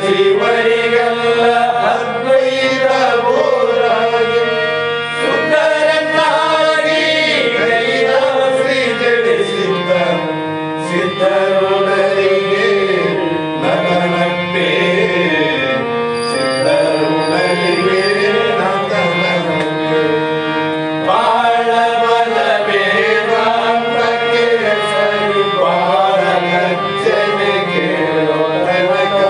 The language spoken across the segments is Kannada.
ಜೀವರಿಗೆಲ್ಲ ಅದ್ವೈತ ಬೋರಾಗಿ ಸುಂದರನಾಗಿ ಕೈದ ಶ್ರೀ ಜಡಿಸಿದ್ದ ಸಿದ್ಧರುಣರಿಗೆ ನತನಪ್ಪೆ ಸಿದ್ಧರುಣರಿಗೆ ನತನಪ್ಪೆ ಬಾಳ ಬಲ ವೇದಾಂತಕ್ಕೆ ಸರಿ ಬಾಳ ಗಜ್ಜನೆ ಕೇಳೋ ತನಕ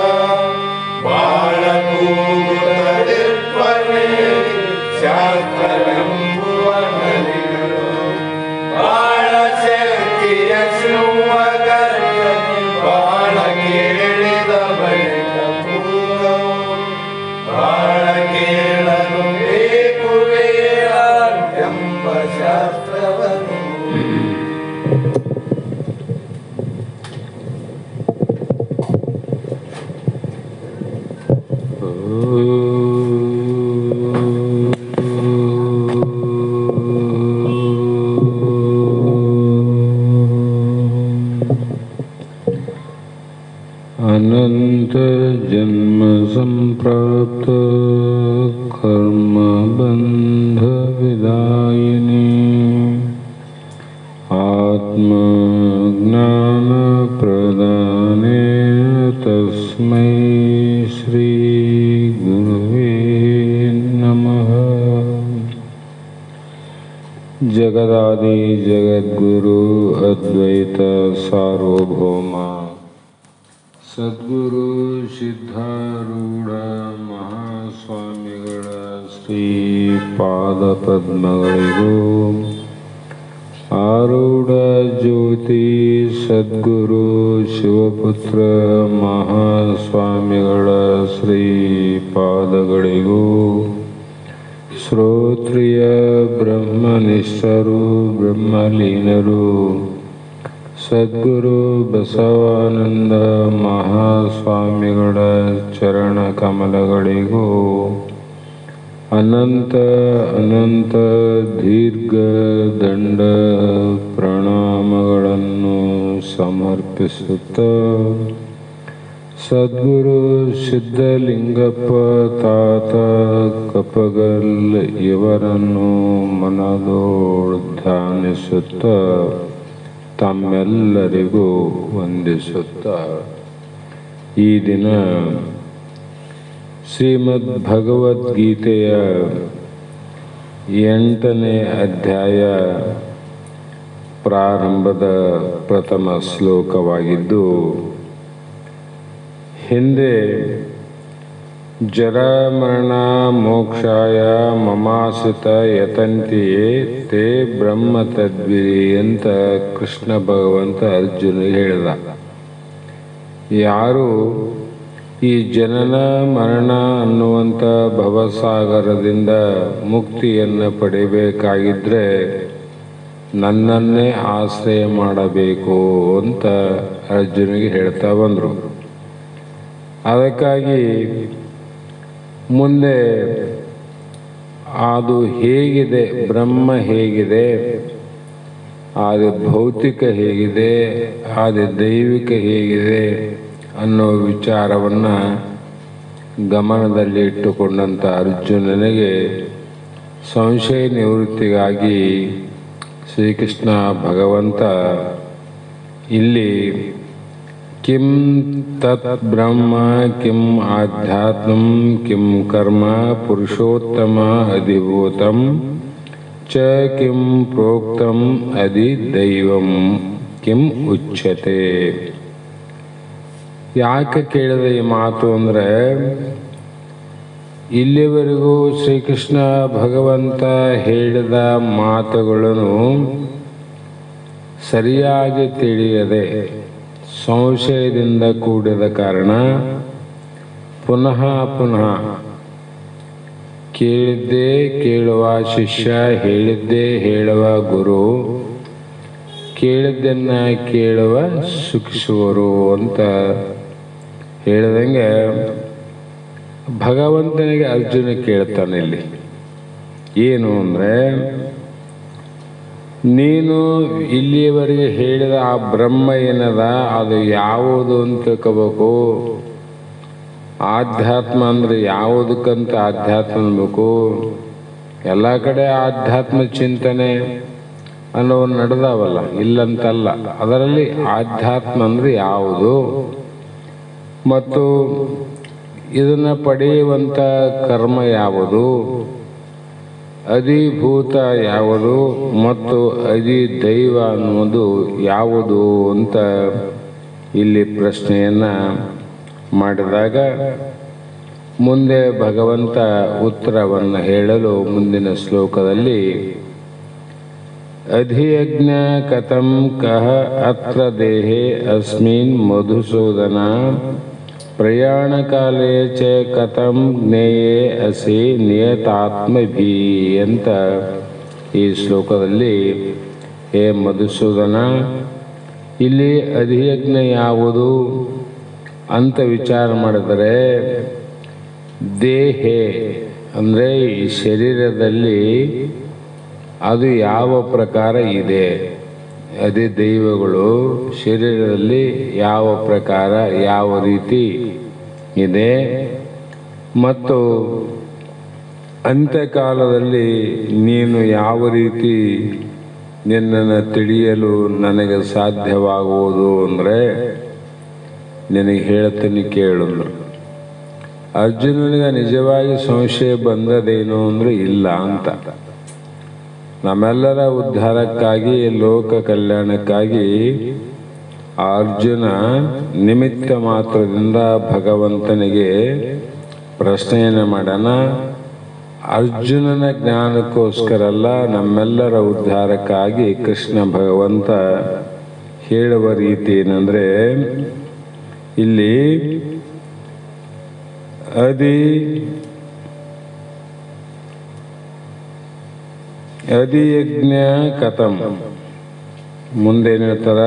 ಬಾಳ ಕೂಗುತ್ತಲಿರ್ಪಣೆ ಶಾಸ್ತ್ರವೆಂಬುವ ನದಿಗಳು ಬಾಳ ಶಕ್ತಿಯ ಶಿವಗರ್ಜನೆ ಬಾಳ ಕೇಳಿದ ಬಳಿಕ ಕೂಗವು ಬಾಳ ಕೇಳಲು ಬೇಕು ಎಂಬ ಶಾಸ್ತ್ರವನ್ನು अनंत जन्म संप्राप्त कर्म बंध विदायिनी आत्म ज्ञान प्रदाने तस्मै श्री गुरुवे नमः। जगदादि जगद्गुरु अद्वैत सार्वभौमा ಸದ್ಗುರು ಸಿದ್ಧಾರೂಢ ಮಹಾಸ್ವಾಮಿಗಳ ಶ್ರೀ ಪಾದ ಪದ್ಮಗಳಿಗೂ ಆರೂಢ ಜ್ಯೋತಿ ಸದ್ಗುರು ಶಿವಪುತ್ರ ಮಹಾಸ್ವಾಮಿಗಳ ಶ್ರೀ ಪಾದಗಳಿಗೂ ಶ್ರೋತ್ರಿಯ ಬ್ರಹ್ಮನಿಷ್ಠರು ಬ್ರಹ್ಮಲೀನರು ಸದ್ಗುರು ಬಸವಾನಂದ ಮಹಾಸ್ವಾಮಿಗಳ ಚರಣ ಕಮಲಗಳಿಗೂ ಅನಂತ ಅನಂತ ದೀರ್ಘ ದಂಡ ಪ್ರಣಾಮಗಳನ್ನು ಸಮರ್ಪಿಸುತ್ತ ಸದ್ಗುರು ಸಿದ್ಧಲಿಂಗಪ್ಪ ತಾತ ಕಪ್ಪಗಲ್ ಇವರನ್ನು ಮನದೋಳು ಧ್ಯಾನಿಸುತ್ತ ತಮ್ಮೆಲ್ಲರಿಗೂ ವಂದಿಸುತ್ತ ಈ ದಿನ ಶ್ರೀಮದ್ ಭಗವದ್ಗೀತೆಯ 8ನೇ ಅಧ್ಯಾಯ ಪ್ರಾರಂಭದ ಪ್ರಥಮ ಶ್ಲೋಕವಾಗಿದ್ದು, ಹಿಂದೆ ಜರಾಮರಣ ಮೋಕ್ಷಾಯ ಮಮಾಶ್ರಿತ ಯತಂತಿಯೇ ತೇ ಬ್ರಹ್ಮ ತದ್ವಿರಿ ಅಂತ ಕೃಷ್ಣ ಭಗವಂತ ಅರ್ಜುನಿಗೆ ಹೇಳಿದ. ಯಾರು ಈ ಜನನ ಮರಣ ಅನ್ನುವಂಥ ಭವಸಾಗರದಿಂದ ಮುಕ್ತಿಯನ್ನು ಪಡೆಯಬೇಕಾಗಿದ್ದರೆ ನನ್ನನ್ನೇ ಆಶ್ರಯ ಮಾಡಬೇಕು ಅಂತ ಅರ್ಜುನಿಗೆ ಹೇಳ್ತಾ ಬಂದರು. ಅದಕ್ಕಾಗಿ ಮುಂದೆ ಅದು ಹೇಗಿದೆ, ಬ್ರಹ್ಮ ಹೇಗಿದೆ, ಅದು ಭೌತಿಕ ಹೇಗಿದೆ, ಅದು ದೈವಿಕ ಹೇಗಿದೆ ಅನ್ನೋ ವಿಚಾರವನ್ನು ಗಮನದಲ್ಲಿ ಇಟ್ಟುಕೊಂಡಂಥ ಅರ್ಜುನನಿಗೆ ಸಂಶಯ ನಿವೃತ್ತಿಗಾಗಿ ಶ್ರೀಕೃಷ್ಣ ಭಗವಂತ ಇಲ್ಲಿ ಕಿಂ ತತ್ ಬ್ರಹ್ಮ ಕಿಂ ಆಧ್ಯಾತ್ಮಂ ಕಿಂ ಕರ್ಮ ಪುರುಷೋತ್ತಮ ಅಧಿಭೂತಂ ಚ ಕಿಂ ಪ್ರೋಕ್ತಂ ಅಧಿ ದೈವಂ ಕಿಂ ಉಚ್ಯತೆ. ಯಾಕೆ ಕೇಳಿದ ಈ ಮಾತು ಅಂದರೆ, ಇಲ್ಲಿವರೆಗೂ ಶ್ರೀಕೃಷ್ಣ ಭಗವಂತ ಹೇಳಿದ ಮಾತುಗಳನ್ನು ಸರಿಯಾಗಿ ತಿಳಿಯದೆ ಸಂಶಯದಿಂದ ಕೂಡಿದ ಕಾರಣ ಪುನಃ ಪುನಃ ಕೇಳಿದ್ದೇ ಕೇಳುವ ಶಿಷ್ಯ, ಹೇಳಿದ್ದೇ ಹೇಳುವ ಗುರು, ಕೇಳಿದ್ದನ್ನ ಕೇಳುವ ಶಿಕ್ಷುವರು ಅಂತ ಹೇಳಿದಂಗೆ ಭಗವಂತನಿಗೆ ಅರ್ಜುನ ಕೇಳ್ತಾನೆ ಇಲ್ಲಿ ಏನು ಅಂದರೆ, ನೀನು ಇಲ್ಲಿಯವರೆಗೆ ಹೇಳಿದ ಆ ಬ್ರಹ್ಮ ಏನದ ಅದು ಯಾವುದು ಅಂತ ತಿಳ್ಕೋಬೇಕು. ಆಧ್ಯಾತ್ಮ ಅಂದರೆ ಯಾವುದಕ್ಕಂತ ಆಧ್ಯಾತ್ಮ ಅನ್ಬೇಕು? ಎಲ್ಲ ಕಡೆ ಆಧ್ಯಾತ್ಮ ಚಿಂತನೆ ಅನ್ನೋವು ನಡೆದಾವಲ್ಲ, ಇಲ್ಲಂತಲ್ಲ. ಅದರಲ್ಲಿ ಆಧ್ಯಾತ್ಮ ಅಂದರೆ ಯಾವುದು ಮತ್ತು ಇದನ್ನು ಪಡೆಯುವಂಥ ಕರ್ಮ ಯಾವುದು, ಅಧಿಭೂತ ಯಾವುದು ಮತ್ತು ಅಧಿದೈವ ಅನ್ನುವುದು ಯಾವುದು ಅಂತ ಇಲ್ಲಿ ಪ್ರಶ್ನೆಯನ್ನು ಮಾಡಿದಾಗ ಮುಂದೆ ಭಗವಂತ ಉತ್ತರವನ್ನು ಹೇಳಲು ಮುಂದಿನ ಶ್ಲೋಕದಲ್ಲಿ ಅಧಿಯಜ್ಞ ಕಥಂ ಕಹ ಅತ್ರ ದೇಹೇ ಅಸ್ಮಿನ್ ಮಧುಸೂದನ ಪ್ರಯಾಣ ಕಾಲೇ ಚ ಕಥಂ ಜ್ಞೇಯೇ ಅಸಿ ನಿಯತಾತ್ಮಭಿ ಅಂತ ಈ ಶ್ಲೋಕದಲ್ಲಿ ಹೇ ಮಧುಸೂದನ, ಇಲ್ಲಿ ಅಧಿಯಜ್ಞ ಯಾವುದು ಅಂತ ವಿಚಾರ ಮಾಡಿದರೆ ದೇಹೆ ಅಂದರೆ ಈ ಶರೀರದಲ್ಲಿ ಅದು ಯಾವ ಪ್ರಕಾರ ಇದೆ, ಅದೇ ದೈವಗಳು ಶರೀರದಲ್ಲಿ ಯಾವ ಪ್ರಕಾರ ಯಾವ ರೀತಿ ಇದೆ ಮತ್ತು ಅಂತ್ಯಕಾಲದಲ್ಲಿ ನೀನು ಯಾವ ರೀತಿ ನಿನ್ನನ್ನು ತಿಳಿಯಲು ನನಗೆ ಸಾಧ್ಯವಾಗುವುದು ಅಂದರೆ ನಿನಗೆ ಹೇಳ್ತೀನಿ ಕೇಳಿದ್ರು. ಅರ್ಜುನನಿಗೆ ನಿಜವಾಗಿ ಸಂಶಯ ಬಂದದೇನು ಅಂದರೆ ಇಲ್ಲ ಅಂತ. ನಮ್ಮೆಲ್ಲರ ಉದ್ಧಾರಕ್ಕಾಗಿ ಲೋಕ ಕಲ್ಯಾಣಕ್ಕಾಗಿ ಅರ್ಜುನ ನಿಮಿತ್ತ ಮಾತ್ರದಿಂದ ಭಗವಂತನಿಗೆ ಪ್ರಶ್ನೆಯನ್ನು ಮಾಡೋಣ. ಅರ್ಜುನನ ಜ್ಞಾನಕ್ಕೋಸ್ಕರ ಅಲ್ಲ, ನಮ್ಮೆಲ್ಲರ ಉದ್ಧಾರಕ್ಕಾಗಿ ಕೃಷ್ಣ ಭಗವಂತ ಹೇಳುವ ರೀತಿ ಏನಂದರೆ ಇಲ್ಲಿ ಅಧಿಯಜ್ಞ ಕಥಂ ಮುಂದೇನು ಹೇಳ್ತಾರ?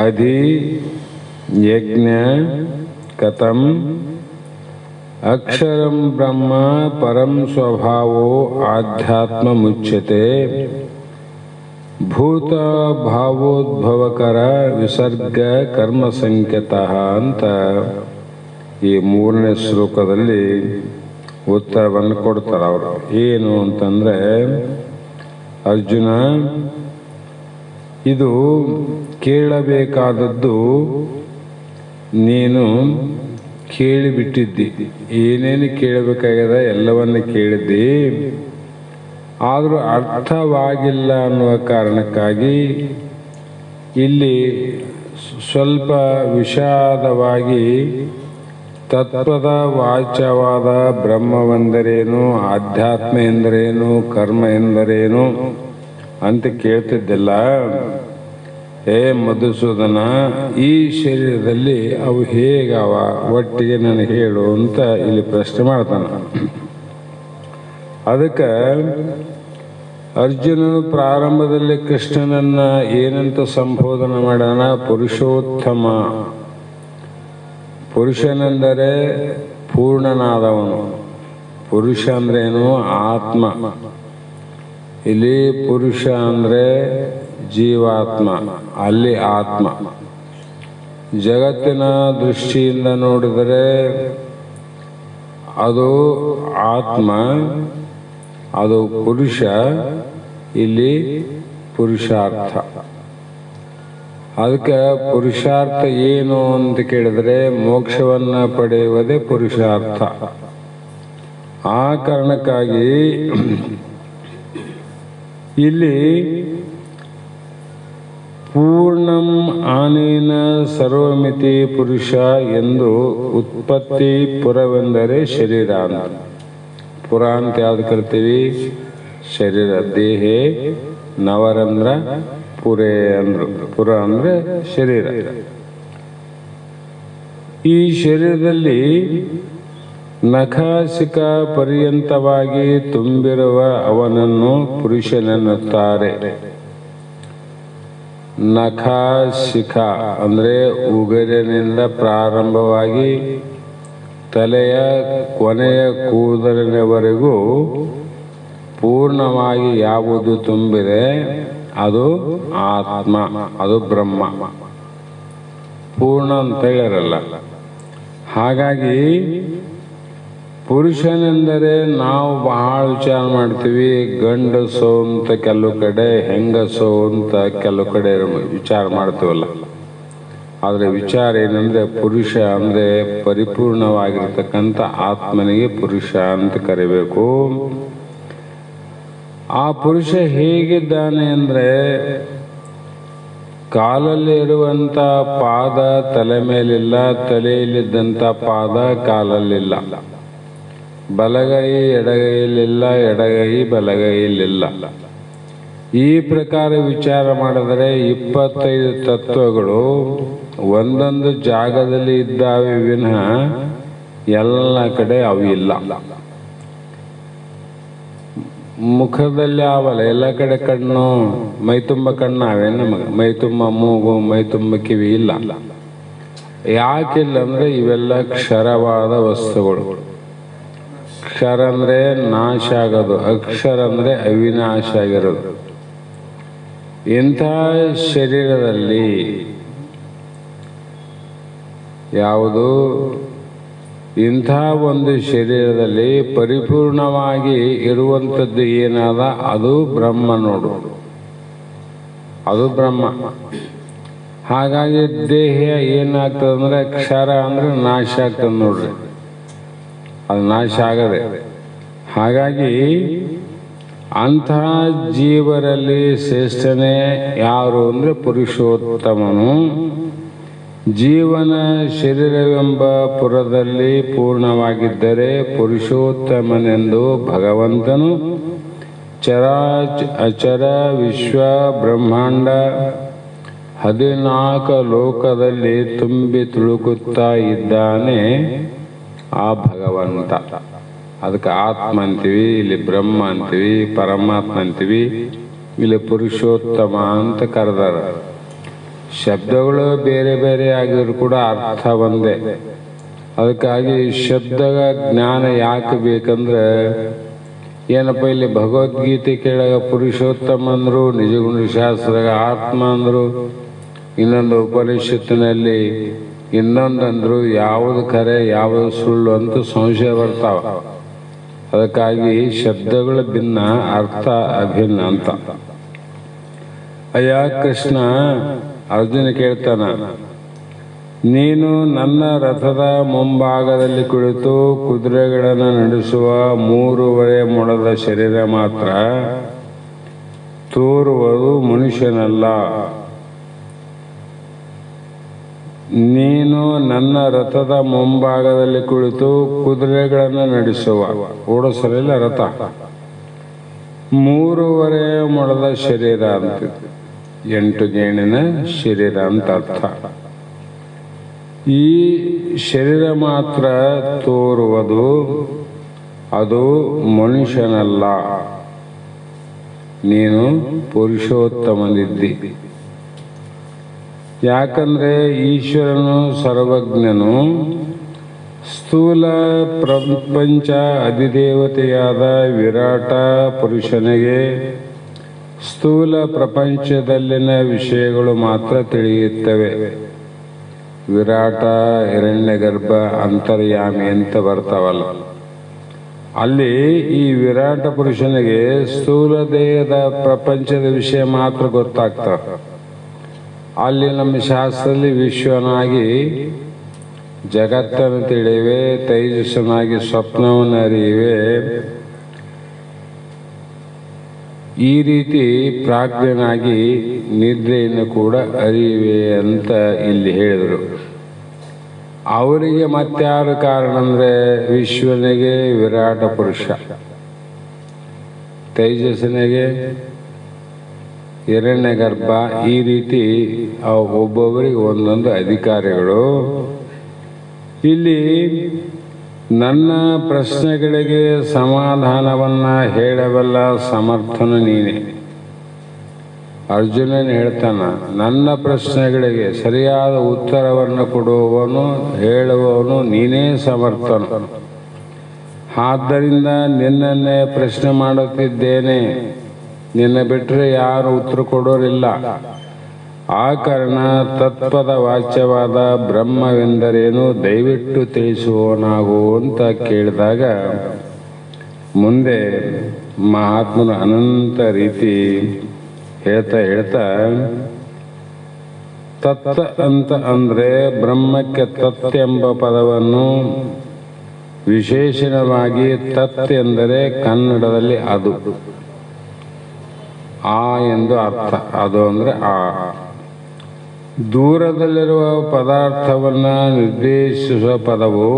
ಅಧಿಯಜ್ಞ ಕಥಂ ಅಕ್ಷರಂ ಬ್ರಹ್ಮ ಪರಂ ಸ್ವಭಾವೋ ಆಧ್ಯಾತ್ಮ ಮುಚ್ಯತೆ ಭೂತ ಭಾವೋದ್ಭವಕರ ವಿಸರ್ಗ ಕರ್ಮ ಸಂಕೇತಃ ಅಂತ ಈ 3ನೇ ಶ್ಲೋಕದಲ್ಲಿ ಉತ್ತರವನ್ನು ಕೊಡ್ತಾರೆ ಅವರು. ಏನು ಅಂತಂದರೆ, ಅರ್ಜುನ, ಇದು ಕೇಳಬೇಕಾದದ್ದು ನೀನು ಕೇಳಿಬಿಟ್ಟಿದ್ದಿ. ಏನೇನು ಕೇಳಬೇಕಾಗ್ಯದ ಎಲ್ಲವನ್ನು ಕೇಳಿದ್ದಿ, ಆದರೂ ಅರ್ಥವಾಗಿಲ್ಲ ಅನ್ನುವ ಕಾರಣಕ್ಕಾಗಿ ಇಲ್ಲಿ ಸ್ವಲ್ಪ ವಿಷಾದವಾಗಿ ತತ್ವದ ವಾಚ್ಯವಾದ ಬ್ರಹ್ಮವೆಂದರೇನು, ಆಧ್ಯಾತ್ಮ ಎಂದರೇನು, ಕರ್ಮ ಎಂದರೇನು ಅಂತ ಕೇಳ್ತಿದ್ದಿಲ್ಲ. ಹೇ ಮಧುಸೂದನ, ಈ ಶರೀರದಲ್ಲಿ ಅವು ಹೇಗವ ಒಟ್ಟಿಗೆ ನನಗೆ ಹೇಳು ಅಂತ ಇಲ್ಲಿ ಪ್ರಶ್ನೆ ಮಾಡ್ತಾನೆ. ಅದಕ್ಕೆ ಅರ್ಜುನನು ಪ್ರಾರಂಭದಲ್ಲಿ ಕೃಷ್ಣನನ್ನ ಏನಂತ ಸಂಬೋಧನೆ ಮಾಡೋಣ? ಪುರುಷೋತ್ತಮ. ಪುರುಷನೆಂದರೆ ಪೂರ್ಣನಾದವನು. ಪುರುಷ ಅಂದ್ರೇನು? ಆತ್ಮ. ಇಲ್ಲಿ ಪುರುಷ ಅಂದರೆ ಜೀವಾತ್ಮ, ಅಲ್ಲಿ ಆತ್ಮ. ಜಗತ್ತಿನ ದೃಷ್ಟಿಯಿಂದ ನೋಡಿದರೆ ಅದು ಆತ್ಮ, ಅದು ಪುರುಷ, ಇಲ್ಲಿ ಪುರುಷಾರ್ಥ. ಅದಕ್ಕೆ ಪುರುಷಾರ್ಥ ಏನು ಅಂತ ಕೇಳಿದರೆ ಮೋಕ್ಷವನ್ನು ಪಡೆಯುವುದೇ ಪುರುಷಾರ್ಥ. ಆ ಕಾರಣಕ್ಕಾಗಿ ಇಲ್ಲಿ ಪೂರ್ಣಂ ಆನೇನ ಸರ್ವಮಿತಿ ಪುರುಷ ಎಂದು ಉತ್ಪತ್ತಿ ಪುರವೆಂದರೆ ಶರೀರ ಅಂತ. ಪುರ ಅಂತ ಯಾವ್ದು ಕರಿತೀವಿ? ಶರೀರ. ದೇಹೇ ನವರಂಧ್ರ ಪುರೇ ಅಂದ್ರು. ಪುರ ಅಂದರೆ ಶರೀರ. ಈ ಶರೀರದಲ್ಲಿ ನಖಾಸಿಕ ಪರ್ಯಂತವಾಗಿ ತುಂಬಿರುವ ಅವನನ್ನು ಪುರುಷನೆನ್ನುತ್ತಾರೆ. ನಖಾಶಿಖ ಅಂದರೆ ಉಗುರಿನಿಂದ ಪ್ರಾರಂಭವಾಗಿ ತಲೆಯ ಕೊನೆಯ ಕೂದಲಿನವರೆಗೂ ಪೂರ್ಣವಾಗಿ ಯಾವುದು ತುಂಬಿದೆ ಅದು ಆತ್ಮ, ಅದು ಬ್ರಹ್ಮ. ಪೂರ್ಣ ಅಂತ ಹೇಳಿರಲ್ಲ. ಹಾಗಾಗಿ ಪುರುಷನೆಂದರೆ ನಾವು ಬಹಳ ವಿಚಾರ ಮಾಡ್ತೀವಿ. ಗಂಡಸು ಅಂತ ಕೆಲವು ಕಡೆ, ಹೆಂಗಸು ಅಂತ ಕೆಲವು ಕಡೆ ವಿಚಾರ ಮಾಡ್ತೀವಲ್ಲ. ಆದರೆ ವಿಚಾರ ಏನಂದ್ರೆ, ಪುರುಷ ಅಂದ್ರೆ ಪರಿಪೂರ್ಣವಾಗಿರ್ತಕ್ಕಂಥ ಆತ್ಮನಿಗೆ ಪುರುಷ ಅಂತ ಕರಿಬೇಕು. ಆ ಪುರುಷ ಹೇಗಿದ್ದಾನೆ ಅಂದ್ರೆ, ಕಾಲಲ್ಲಿ ಇರುವಂತ ಪಾದ ತಲೆ ಮೇಲಿಲ್ಲ, ತಲೆಯಲ್ಲಿದ್ದಂಥ ಪಾದ ಕಾಲಲ್ಲಿಲ್ಲ. ಬಲಗೈ ಎಡಗೈಯಲ್ಲಿಲ್ಲ, ಎಡಗೈ ಬಲಗೈಯಲ್ಲಿಲ್ಲ. ಈ ಪ್ರಕಾರ ವಿಚಾರ ಮಾಡಿದರೆ 25 ತತ್ವಗಳು ಒಂದೊಂದು ಜಾಗದಲ್ಲಿ ಇದ್ದಾವೆ ವಿನಃ ಎಲ್ಲ ಕಡೆ ಅವು ಇಲ್ಲ. ಮುಖದಲ್ಲಿ ಅವಲ್ಲ, ಎಲ್ಲ ಕಡೆ ಕಣ್ಣು, ಮೈ ತುಂಬ ಕಣ್ಣಾವೆ ನಮಗೆ, ಮೈ ತುಂಬ ಮೂಗು, ಮೈ ತುಂಬ ಕಿವಿ ಇಲ್ಲ. ಯಾಕಿಲ್ಲ ಅಂದ್ರೆ ಇವೆಲ್ಲ ಕ್ಷರವಾದ ವಸ್ತುಗಳು. ಕ್ಷರ ಅಂದ್ರೆ ನಾಶ ಆಗೋದು, ಅಕ್ಷರ ಅಂದ್ರೆ ಅವಿನಾಶ ಆಗಿರೋದು. ಇಂಥ ಶರೀರದಲ್ಲಿ ಯಾವುದು, ಇಂಥ ಒಂದು ಶರೀರದಲ್ಲಿ ಪರಿಪೂರ್ಣವಾಗಿ ಇರುವಂಥದ್ದು ಏನಾದ ಅದು ಬ್ರಹ್ಮ ನೋಡು, ಅದು ಬ್ರಹ್ಮ. ಹಾಗಾಗಿ ದೇಹ ಏನಾಗ್ತದೆ ಅಂದ್ರೆ, ಕ್ಷರ ಅಂದ್ರೆ ನಾಶ ಆಗ್ತದೆ ನೋಡ್ರಿ, ಅದು ನಾಶ ಆಗದೆ. ಹಾಗಾಗಿ ಅಂತಹ ಜೀವರಲ್ಲಿ ಶ್ರೇಷ್ಠನೇ ಯಾರು ಅಂದ್ರೆ ಪುರುಷೋತ್ತಮನು. ಜೀವನ ಶರೀರವೆಂಬ ಪುರದಲ್ಲಿ ಪೂರ್ಣವಾಗಿದ್ದರೆ ಪುರುಷೋತ್ತಮನೆಂದು ಭಗವಂತನು ಅಚರ ವಿಶ್ವ ಬ್ರಹ್ಮಾಂಡ 14 ಲೋಕದಲ್ಲಿ ತುಂಬಿ ತುಳುಕುತ್ತಾ ಇದ್ದಾನೆ ಆ ಭಗವಂತ. ಅದಕ್ಕೆ ಆತ್ಮ ಅಂತೀವಿ, ಇಲ್ಲಿ ಬ್ರಹ್ಮ ಅಂತೀವಿ, ಪರಮಾತ್ಮ ಅಂತೀವಿ, ಇಲ್ಲಿ ಪುರುಷೋತ್ತಮ ಅಂತ ಕರೆದಾರ. ಶಬ್ದಗಳು ಬೇರೆ ಬೇರೆ ಆಗಿದ್ರು ಕೂಡ ಅರ್ಥ ಒಂದೇ. ಅದಕ್ಕಾಗಿ ಶಬ್ದದ ಜ್ಞಾನ ಯಾಕೆ ಬೇಕಂದ್ರೆ, ಏನಪ್ಪ ಇಲ್ಲಿ ಭಗವದ್ಗೀತೆ ಕೇಳಾಗ ಪುರುಷೋತ್ತಮ ಅಂದ್ರು, ನಿಜಗುಣ ಶಾಸ್ತ್ರದಾಗ ಆತ್ಮ ಅಂದ್ರು, ಇನ್ನೊಂದು ಉಪನಿಷತ್ತಿನಲ್ಲಿ ಇನ್ನೊಂದಂದ್ರು, ಯಾವುದು ಖರೆ ಯಾವುದು ಸುಳ್ಳು ಅಂತ ಸಂಶಯ ಬರ್ತಾವ. ಅದಕ್ಕಾಗಿ ಶಬ್ದಗಳ ಭಿನ್ನ, ಅರ್ಥ ಅಭಿನ್ನ ಅಂತ. ಅಯ್ಯ ಕೃಷ್ಣ ಅರ್ಜುನ ಕೇಳ್ತಾನ, ನೀನು ನನ್ನ ರಥದ ಮುಂಭಾಗದಲ್ಲಿ ಕುಳಿತು ಕುದುರೆಗಳನ್ನು ನಡೆಸುವ 3.5 ಮೊಳದ ಶರೀರ ಮಾತ್ರ, ತೋರುವುದು ಮನುಷ್ಯನಲ್ಲ. ನೀನು ನನ್ನ ರಥದ ಮುಂಭಾಗದಲ್ಲಿ ಕುಳಿತು ಕುದುರೆಗಳನ್ನು ನಡೆಸುವ, ಓಡಿಸಲಿಲ್ಲ ರಥ, 3.5 ಮೊಳದ ಶರೀರ ಅಂತ, 8 ಗೇಣಿನ ಶರೀರ ಅಂತ ಅರ್ಥ. ಈ ಶರೀರ ಮಾತ್ರ ತೋರುವುದು, ಅದು ಮನುಷ್ಯನಲ್ಲ. ನೀನು ಪುರುಷೋತ್ತಮನಿದ್ದಿ. ಯಾಕಂದ್ರೆ ಈಶ್ವರನು ಸರ್ವಜ್ಞನು. ಸ್ಥೂಲ ಪ್ರಪಂಚ ಅಧಿದೇವತೆಯಾದ ವಿರಾಟ ಪುರುಷನಿಗೆ ಸ್ಥೂಲ ಪ್ರಪಂಚದಲ್ಲಿನ ವಿಷಯಗಳು ಮಾತ್ರ ತಿಳಿಯುತ್ತವೆ. ವಿರಾಟ, ಹಿರಣ್ಯಗರ್ಭ, ಅಂತರ್ಯಾಮಿ ಅಂತ ಬರ್ತಾವಲ್ಲ, ಅಲ್ಲಿ ಈ ವಿರಾಟ ಪುರುಷನಿಗೆ ಸ್ಥೂಲ ದೇಹದ ಪ್ರಪಂಚದ ವಿಷಯ ಮಾತ್ರ ಗೊತ್ತಾಗ್ತವೆ. ಅಲ್ಲಿ ನಮ್ಮ ಶಾಸ್ತ್ರದಲ್ಲಿ ವಿಶ್ವನಾಗಿ ಜಗತ್ತನ್ನು ತಿಳಿವೆ, ತೈಜಸ್ಸನಾಗಿ ಸ್ವಪ್ನವನ್ನು ಅರಿಯುವೆ, ಈ ರೀತಿ ಪ್ರಾಜ್ಞನಾಗಿ ನಿದ್ರೆಯನ್ನು ಕೂಡ ಅರಿಯುವೆ ಅಂತ ಇಲ್ಲಿ ಹೇಳಿದರು. ಅವರಿಗೆ ಮತ್ತಾರು ಕಾರಣ ಅಂದ್ರೆ, ವಿಶ್ವನಿಗೆ ವಿರಾಟ ಪುರುಷ, ತೈಜಸ್ಸನಿಗೆ ಹಿರಣ್ಯ ಗರ್ಭ, ಈ ರೀತಿ ಒಬ್ಬೊಬ್ಬರಿಗೆ ಒಂದೊಂದು ಅಧಿಕಾರಿಗಳು. ಇಲ್ಲಿ ನನ್ನ ಪ್ರಶ್ನೆಗಳಿಗೆ ಸಮಾಧಾನವನ್ನ ಹೇಳಬಲ್ಲ ಸಮರ್ಥನು ನೀನೆ. ಅರ್ಜುನನ್ ಹೇಳ್ತಾನ, ನನ್ನ ಪ್ರಶ್ನೆಗಳಿಗೆ ಸರಿಯಾದ ಉತ್ತರವನ್ನು ಕೊಡುವವನು, ಹೇಳುವವನು ನೀನೇ ಸಮರ್ಥನು. ಆದ್ದರಿಂದ ನಿನ್ನನ್ನೇ ಪ್ರಶ್ನೆ ಮಾಡುತ್ತಿದ್ದೇನೆ. ನಿನ್ನ ಬಿಟ್ಟರೆ ಯಾರು ಉತ್ತರ ಕೊಡೋರಿಲ್ಲ. ಆ ಕಾರಣ ತತ್ವದ ವಾಚ್ಯವಾದ ಬ್ರಹ್ಮವೆಂದರೇನು ದಯವಿಟ್ಟು ತಿಳಿಸುವನಾಗು ಅಂತ ಕೇಳಿದಾಗ ಮುಂದೆ ಮಹಾತ್ಮನು ಅನಂತ ರೀತಿ ಹೇಳ್ತಾ ತತ್ ಅಂತ ಅಂದರೆ ಬ್ರಹ್ಮಕ್ಕೆ ತತ್ ಎಂಬ ಪದವನ್ನು ವಿಶೇಷಣವಾಗಿ ತತ್ ಎಂದರೆ ಕನ್ನಡದಲ್ಲಿ ಅದು, ಆ ಎಂದು ಅರ್ಥ. ಅದು ಅಂದರೆ ಆ ದೂರದಲ್ಲಿರುವ ಪದಾರ್ಥವನ್ನು ನಿರ್ದೇಶಿಸುವ ಪದವು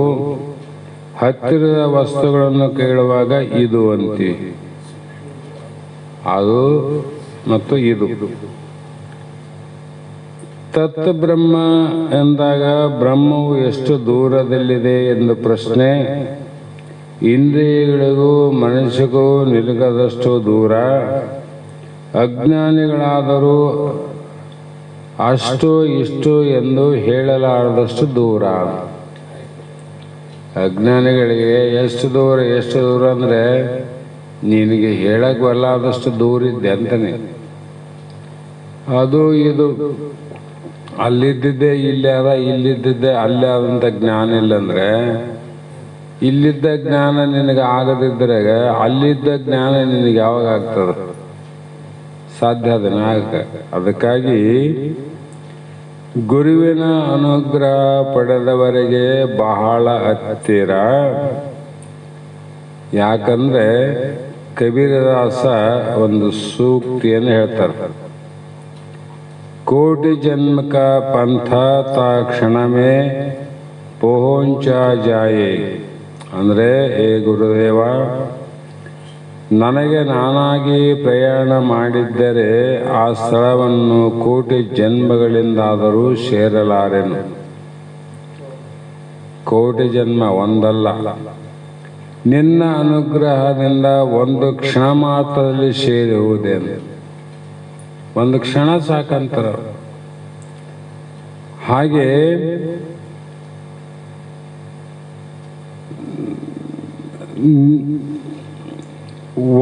ಹತ್ತಿರದ ವಸ್ತುಗಳನ್ನು ಕೇಳುವಾಗ ಇದು ಅಂತೀವಿ. ಅದು ಮತ್ತು ಇದು. ತತ್ ಬ್ರಹ್ಮ ಎಂದಾಗ ಬ್ರಹ್ಮವು ಎಷ್ಟು ದೂರದಲ್ಲಿದೆ ಎಂದು ಪ್ರಶ್ನೆ. ಇಂದ್ರಿಯಗಳಿಗೂ ಮನಸ್ಸಿಗೂ ನಿಲುಕದಷ್ಟು ದೂರ. ಅಜ್ಞಾನಿಗಳಾದರೂ ಅಷ್ಟು ಇಷ್ಟು ಎಂದು ಹೇಳಲಾರದಷ್ಟು ದೂರ. ಅಜ್ಞಾನಿಗಳಿಗೆ ಎಷ್ಟು ದೂರ ಅಂದರೆ ನಿನಗೆ ಹೇಳಕ್ಕೆ ಬರಲಾದಷ್ಟು ದೂರ ಇದ್ದೆ ಅಂತಾನೆ. ಅದು ಇದು ಅಲ್ಲಿದ್ದಿದ್ದೆ ಇಲ್ಲಿ ಅದ, ಇಲ್ಲಿದ್ದಿದ್ದೆ ಅಲ್ಲಿ ಆದಂಥ ಜ್ಞಾನ ಇಲ್ಲಂದ್ರೆ, ಇಲ್ಲಿದ್ದ ಜ್ಞಾನ ನಿನಗೆ ಆಗದಿದ್ದರೆ ಅಲ್ಲಿದ್ದ ಜ್ಞಾನ ನಿನಗೆ ಯಾವಾಗ ಆಗ್ತದೆ? ಸಾಧ್ಯ ಅದನ್ನ ಆಗಕ್ಕೆ. ಅದಕ್ಕಾಗಿ ಗುರುವಿನ ಅನುಗ್ರಹ ಪಡೆದವರಿಗೆ ಬಹಳ ಹತ್ತಿರ. ಯಾಕಂದ್ರೆ ಕಬೀರದಾಸ ಒಂದು ಸೂಕ್ತಿಯನ್ನು ಹೇಳ್ತಾರೆ, ಕೋಟಿ ಜನ್ಮ ಕಾ ಪಂಥ ತಾ ಕ್ಷಣ ಮೇ ಪೋಂಚ ಜಾಯೆ. ಅಂದರೆ ಹೇ ಗುರುದೇವ, ನನಗೆ ನಾನಾಗಿ ಪ್ರಯಾಣ ಮಾಡಿದ್ದರೆ ಆ ಸ್ಥಳವನ್ನು ಕೋಟಿ ಜನ್ಮಗಳಿಂದಾದರೂ ಸೇರಲಾರೆನು. ಕೋಟಿ ಜನ್ಮ ಒಂದಲ್ಲ, ನಿನ್ನ ಅನುಗ್ರಹದಿಂದ ಒಂದು ಕ್ಷಣ ಮಾತ್ರದಲ್ಲಿ ಸೇರುವುದೇನು. ಒಂದು ಕ್ಷಣ ಸಾಕಂತರ. ಹಾಗೆ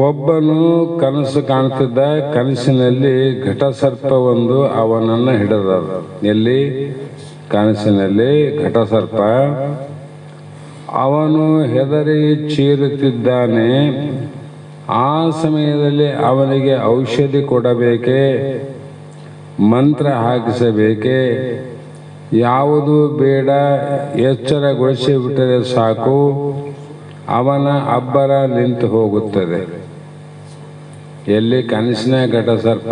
ಒಬ್ಬನು ಕನಸು ಕಾಣ್ತಿದ್ದ. ಕನಸಿನಲ್ಲಿ ಘಟಸರ್ಪ ಒಂದು ಅವನನ್ನು ಹಿಡಿದ. ಎಲ್ಲಿ? ಕನಸಿನಲ್ಲಿ ಘಟಸರ್ಪ. ಅವನು ಹೆದರಿ ಚೀರುತ್ತಿದ್ದಾನೆ. ಆ ಸಮಯದಲ್ಲಿ ಅವನಿಗೆ ಔಷಧಿ ಕೊಡಬೇಕೆ, ಮಂತ್ರ ಹಾಕಿಸಬೇಕೆ, ಯಾವುದು ಬೇಡ, ಎಚ್ಚರಗೊಳಿಸಿಬಿಟ್ಟರೆ ಸಾಕು, ಅವನ ಅಬ್ಬರ ನಿಂತು ಹೋಗುತ್ತದೆ. ಎಲ್ಲಿ? ಕನಸಿನ ಘಟಸರ್ಪ.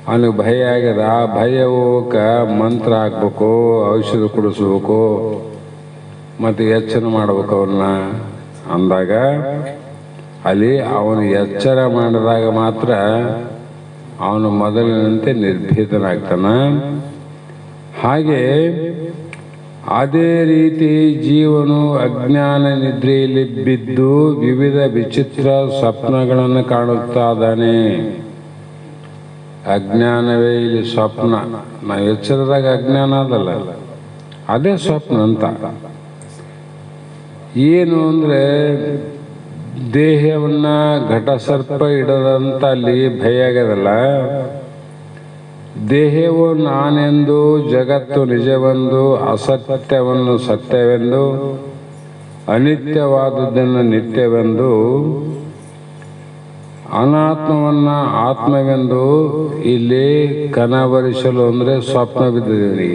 ಅವನಿಗೆ ಭಯ ಆಗ್ಯದ. ಆ ಭಯವಕ್ಕ ಮಂತ್ರ ಹಾಕ್ಬೇಕು, ಔಷಧ ಕುಡಿಸ್ಬೇಕು, ಮತ್ತು ಎಚ್ಚರ ಮಾಡ್ಬೇಕು ಅವನ್ನ ಅಂದಾಗ, ಅಲ್ಲಿ ಅವನು ಎಚ್ಚರ ಮಾಡಿದಾಗ ಮಾತ್ರ ಅವನು ಮೊದಲಿನಂತೆ ನಿರ್ಭೀತನಾಗ್ತಾನ. ಹಾಗೆ ಅದೇ ರೀತಿ ಜೀವನು ಅಜ್ಞಾನ ನಿದ್ರೆಯಲ್ಲಿ ಬಿದ್ದು ವಿವಿಧ ವಿಚಿತ್ರ ಸ್ವಪ್ನಗಳನ್ನು ಕಾಣುತ್ತಾದಾನೆ. ಅಜ್ಞಾನವೇ ಇಲ್ಲಿ ಸ್ವಪ್ನ. ನಾವು ಎಚ್ಚರದಾಗ ಅಜ್ಞಾನ ಅದಲ್ಲ, ಅದೇ ಸ್ವಪ್ನ ಅಂತ. ಏನು ಅಂದರೆ ದೇಹವನ್ನು ಘಟಸರ್ಪ ಹಿಡದಂತ ಅಲ್ಲಿ ಭಯ ಆಗ್ಯದಲ್ಲ. ದೇಹವು ನಾನೆಂದು, ಜಗತ್ತು ನಿಜವೆಂದು, ಅಸತ್ಯವನ್ನು ಸತ್ಯವೆಂದು, ಅನಿತ್ಯವಾದದ್ದನ್ನು ನಿತ್ಯವೆಂದು, ಅನಾತ್ಮವನ್ನು ಆತ್ಮವೆಂದು ಇಲ್ಲಿ ಕನವರಿಸಲು ಅಂದರೆ ಸ್ವಪ್ನ ಬಿದ್ದಿದೆ.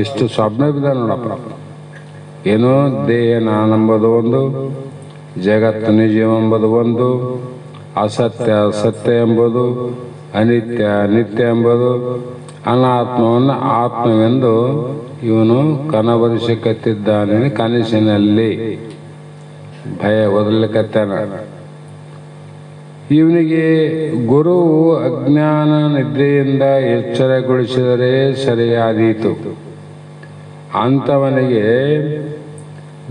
ಎಷ್ಟು ಸ್ವಪ್ನ ಬಿದ್ದ ನೋಡಪ್ಪ. ಏನೋ ದೇಹ ನಾನೆಂಬುದು ಒಂದು, ಜಗತ್ತು ನಿಜವೆಂಬುದು ಒಂದು, ಅಸತ್ಯ ಸತ್ಯ ಎಂಬುದು, ಅನಿತ್ಯ ನಿತ್ಯ ಎಂಬುದು, ಅನಾತ್ಮವನ್ನು ಆತ್ಮವೆಂದು ಇವನು ಕನವರಿಸಕತ್ತಿದ್ದಾನೆ. ಕನಸಿನಲ್ಲಿ ಭಯ ಒದಲಕತ್ತಾನ. ಇವನಿಗೆ ಗುರುವು ಅಜ್ಞಾನ ನಿದ್ರೆಯಿಂದ ಎಚ್ಚರಗೊಳಿಸಿದರೆ ಸರಿಯಾದೀತು. ಅಂಥವನಿಗೆ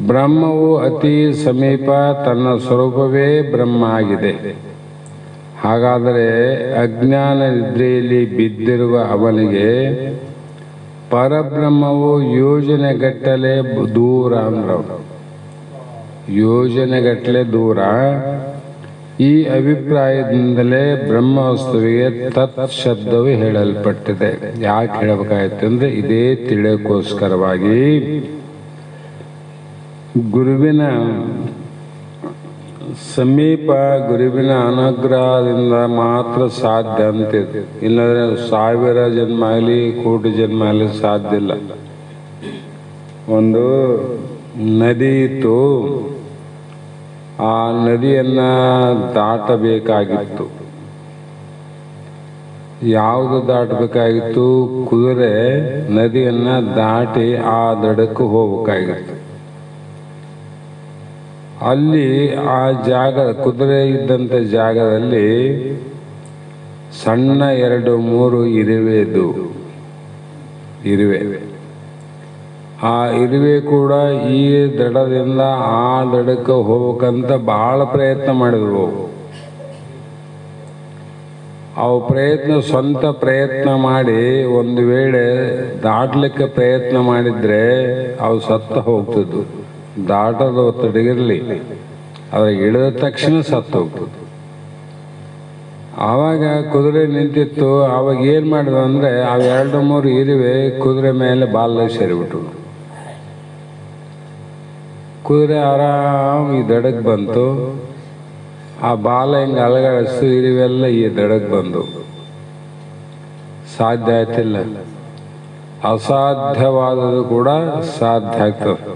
ಬ್ರಹ್ಮವು ಅತಿ ಸಮೀಪ, ತನ್ನ ಸ್ವರೂಪವೇ ಬ್ರಹ್ಮ ಆಗಿದೆ. ಹಾಗಾದರೆ ಅಜ್ಞಾನ ನಿದ್ರೆಯಲ್ಲಿ ಬಿದ್ದಿರುವ ಅವನಿಗೆ ಪರಬ್ರಹ್ಮವು ಯೋಜನೆಗಟ್ಟಲೆ ದೂರ ಅಂದ್ರವರು. ಯೋಜನೆಗಟ್ಟಲೆ ದೂರ. ಈ ಅಭಿಪ್ರಾಯದಿಂದಲೇ ಬ್ರಹ್ಮವಸ್ತುವಿಗೆ ತತ್ ಶಬ್ದವು ಹೇಳಲ್ಪಟ್ಟಿದೆ. ಯಾಕೆ ಹೇಳಬೇಕಾಯ್ತು ಅಂದರೆ ಇದೇ ತಿಳಿಯೋಕ್ಕೋಸ್ಕರವಾಗಿ ಗುರುವಿನ ಸಮೀಪ, ಗುರುವಿನ ಅನುಗ್ರಹದಿಂದ ಮಾತ್ರ ಸಾಧ್ಯ ಅಂತಿದೆ. ಇಲ್ಲಂದ್ರೆ 1000 ಜನ್ಮ ಆಗಲಿ, ಕೋಟಿ ಜನ್ಮ ಆಗಲಿ ಸಾಧ್ಯ ಇಲ್ಲ. ಒಂದು ನದಿ ಇತ್ತು, ಆ ನದಿಯನ್ನ ದಾಟಬೇಕಾಗಿತ್ತು. ಯಾವುದು ದಾಟಬೇಕಾಗಿತ್ತು? ಕುದುರೆ ನದಿಯನ್ನ ದಾಟಿ ಆ ದಡಕ್ಕೆ ಹೋಗಬೇಕಾಗಿತ್ತು. ಅಲ್ಲಿ ಆ ಜಾಗ, ಕುದುರೆ ಇದ್ದಂಥ ಜಾಗದಲ್ಲಿ ಸಣ್ಣ 2-3 ಇರುವೆ ಇದ್ದವು. ಆ ಇರುವೆ ಕೂಡ ಈ ದಡದಿಂದ ಆ ದಡಕ್ಕೆ ಹೋಗ್ಬೇಕಂತ ಬಹಳ ಪ್ರಯತ್ನ ಮಾಡಿದ್ರು. ಅವು ಸ್ವಂತ ಪ್ರಯತ್ನ ಮಾಡಿ ಒಂದು ವೇಳೆ ದಾಟಲಿಕ್ಕೆ ಪ್ರಯತ್ನ ಮಾಡಿದ್ರೆ ಅವು ಸತ್ತ ಹೋಗ್ತಿದ್ವು. ದಾಟದ ಒತ್ತಡಿಗಿರಲಿ, ಆದರೆ ಇಳಿದ ತಕ್ಷಣ ಸತ್ತು ಹೋಗ್ತದೆ. ಆವಾಗ ಕುದುರೆ ನಿಂತಿತ್ತು. ಆವಾಗ ಏನು ಮಾಡಿದ್ವು ಅಂದರೆ ಅವು 2-3 ಇರುವೆ ಕುದುರೆ ಮೇಲೆ ಬಾಲ ಸೇರಿಬಿಟ್ರು. ಕುದುರೆ ಆರಾಮ್ ಈ ದಡಕ್ಕೆ ಬಂತು. ಆ ಬಾಲ ಹಿಂಗೆ ಅಲಗಾಡಿಸ್ತು, ಇರುವೆಲ್ಲ ಈ ದಡಕ್ಕೆ ಬಂದು. ಸಾಧ್ಯ ಆಯ್ತಿಲ್ಲ. ಅಸಾಧ್ಯವಾದದ್ದು ಕೂಡ ಸಾಧ್ಯ ಆಗ್ತದೆ.